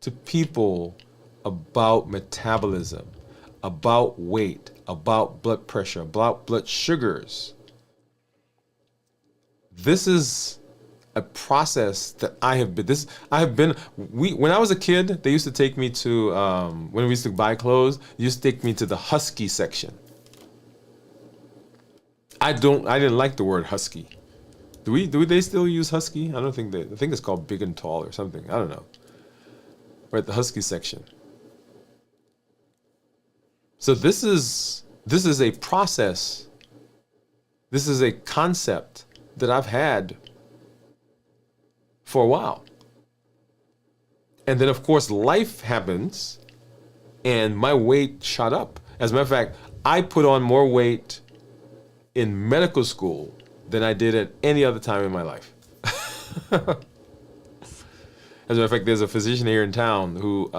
to people about metabolism, about weight, about blood pressure, about blood sugars, this is a process that when I was a kid, they used to take me to, when we used to buy clothes, they used to take me to the husky section. I didn't like the word husky. Do they still use husky? I think it's called big and tall or something. I don't know. We're at the husky section. So this is a process. This is a concept that I've had for a while. And then, of course, life happens, and my weight shot up. As a matter of fact, I put on more weight in medical school than I did at any other time in my life. As a matter of fact, there's a physician here in town who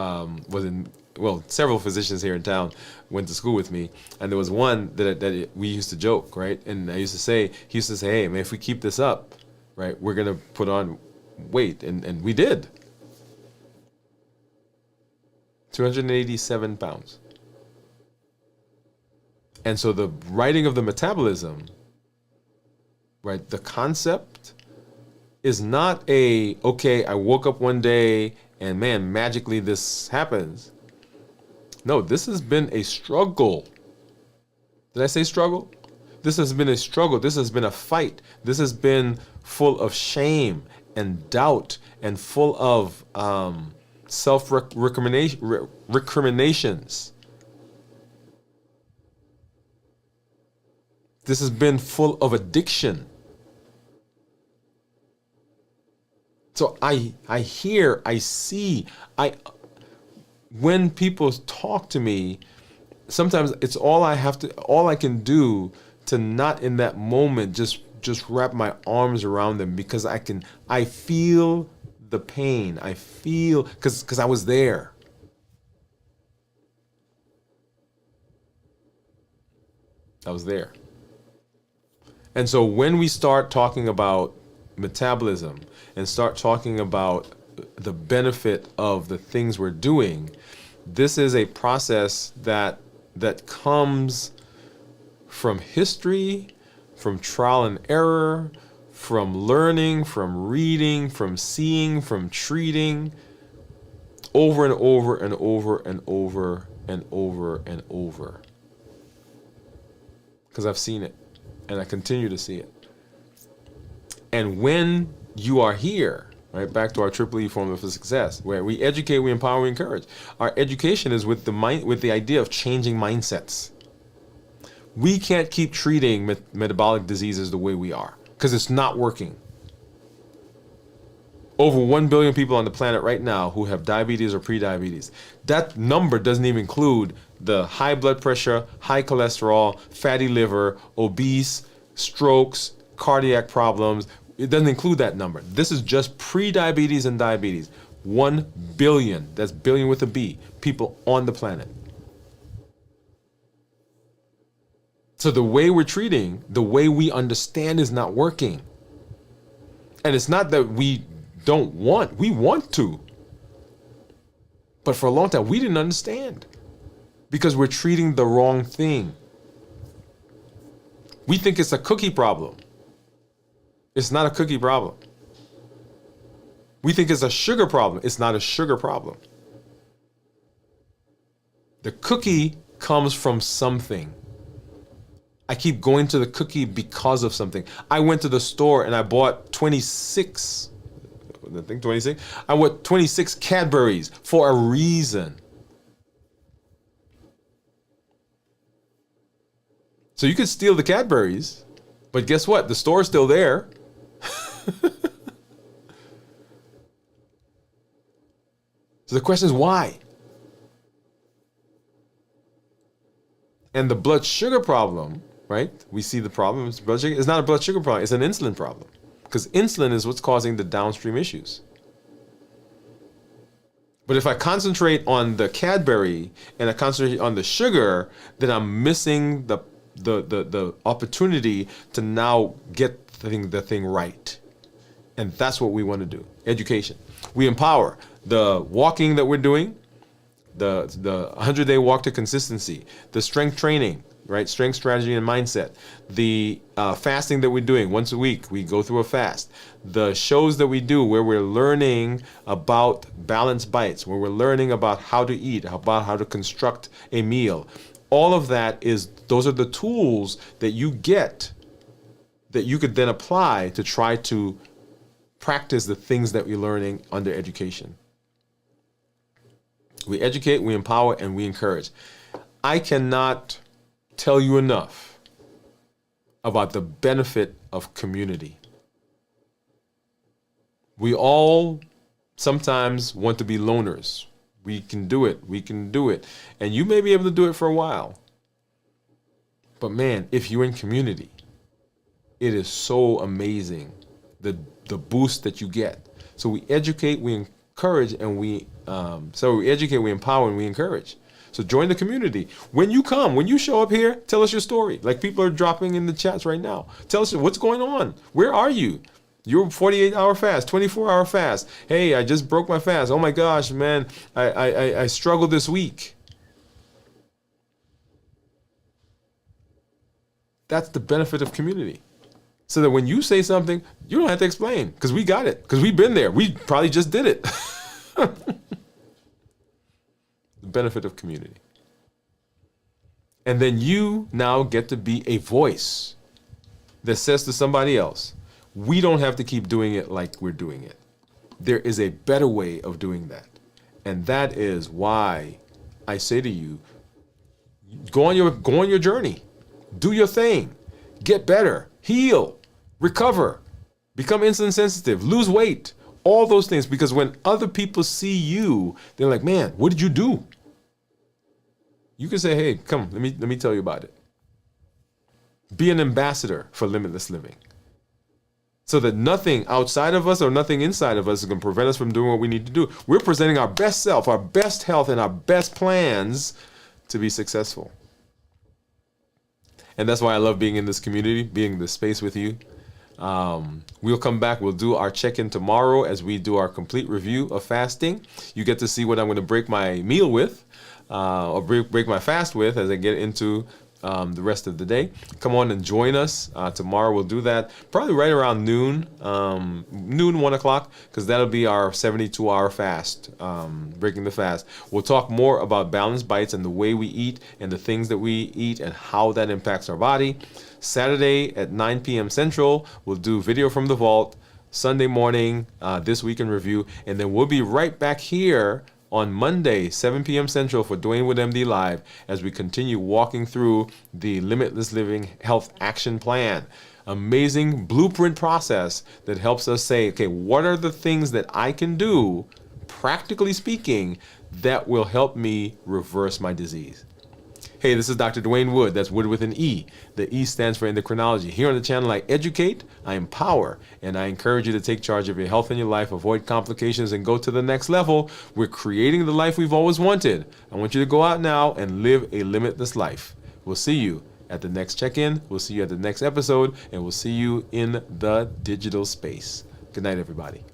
several physicians here in town went to school with me, and there was one that we used to joke, right? And he used to say, hey, man, if we keep this up, right, we're going to put on weight. And we did. 287 pounds. And so the writing of the metabolism, right, the concept is not okay, I woke up one day and man, magically this happens. No, this has been a struggle. Did I say struggle? This has been a struggle. This has been a fight. This has been full of shame and doubt and full of self-recriminations. This has been full of addiction. So I hear, I see, when people talk to me, sometimes it's all I can do to not in that moment just wrap my arms around them, because I feel the pain. I feel, because I was there. I was there. And so when we start talking about metabolism and start talking about the benefit of the things we're doing, this is a process that that comes from history, from trial and error, from learning, from reading, from seeing, from treating, over and over and over and over and over and over. Because I've seen it, and I continue to see it. And when you are here, right, back to our Triple E formula for success, where we educate, we empower, we encourage. Our education is with the idea of changing mindsets. We can't keep treating metabolic diseases the way we are, because it's not working. Over 1 billion people on the planet right now who have diabetes or prediabetes. That number doesn't even include the high blood pressure, high cholesterol, fatty liver, obese, strokes, cardiac problems. It doesn't include that number. This is just pre-diabetes and diabetes. 1 billion, that's billion with a B, people on the planet. So the way we're treating, the way we understand is not working. And it's not that we want to. But for a long time, we didn't understand because we're treating the wrong thing. We think it's a cookie problem. It's not a cookie problem. We think it's a sugar problem. It's not a sugar problem. The cookie comes from something. I keep going to the cookie because of something. I went to the store and I bought 26. I bought 26 Cadbury's for a reason. So you could steal the Cadbury's, but guess what? The store's still there. So the question is why? And the blood sugar problem, right? We see the problem. Blood sugar. It's not a blood sugar problem. It's an insulin problem. Because insulin is what's causing the downstream issues. But if I concentrate on the Cadbury and I concentrate on the sugar, then I'm missing the opportunity to now get the thing right. And that's what we want to do. Education. We empower. The walking that we're doing, the 100-day walk to consistency, the strength training, right? Strength, strategy, and mindset. The fasting that we're doing once a week, we go through a fast. The shows that we do where we're learning about balanced bites, where we're learning about how to eat, about how to construct a meal. All of that those are the tools that you get that you could then apply to try to practice the things that we're learning under education. We educate, we empower, and we encourage. I cannot tell you enough about the benefit of community. We all sometimes want to be loners. We can do it. And you may be able to do it for a while. But man, if you're in community, it is so amazing, the boost that you get. So we educate, we encourage, and we educate, we empower, and we encourage. So join the community. When you show up here, tell us your story. Like people are dropping in the chats right now. Tell us what's going on. Where are you? You're 48-hour fast, 24-hour fast. Hey, I just broke my fast. Oh my gosh, man, I struggled this week. That's the benefit of community. So that when you say something, you don't have to explain because we got it, because we've been there. We probably just did it. The benefit of community. And then you now get to be a voice that says to somebody else, we don't have to keep doing it like we're doing it. There is a better way of doing that. And that is why I say to you, go on your journey. Do your thing. Get better. Heal. Recover. Become insulin sensitive. Lose weight. All those things. Because when other people see you, they're like, man, what did you do? You can say, hey, come, let me tell you about it. Be an ambassador for limitless living. So that nothing outside of us or nothing inside of us is going to prevent us from doing what we need to do. We're presenting our best self, our best health, and our best plans to be successful. And that's why I love being in this community, being in this space with you. We'll come back. We'll do our check-in tomorrow as we do our complete review of fasting. You get to see what I'm going to break my meal with. or break my fast with as I get into the rest of the day. Come on and join us. Tomorrow we'll do that probably right around noon, 1 o'clock, because that'll be our 72-hour fast, breaking the fast. We'll talk more about balanced bites and the way we eat and the things that we eat and how that impacts our body. Saturday at 9 p.m. Central, we'll do video from the vault. Sunday morning, This Week in Review, and then we'll be right back here on Monday, 7 p.m. Central for Dwain Woode MD Live as we continue walking through the Limitless Living Health Action Plan. Amazing blueprint process that helps us say, okay, what are the things that I can do, practically speaking, that will help me reverse my disease? Hey, this is Dr. Dwain Woode. That's Woode with an E. The E stands for endocrinology. Here on the channel, I educate, I empower, and I encourage you to take charge of your health and your life, avoid complications, and go to the next level. We're creating the life we've always wanted. I want you to go out now and live a limitless life. We'll see you at the next check-in. We'll see you at the next episode, and we'll see you in the digital space. Good night, everybody.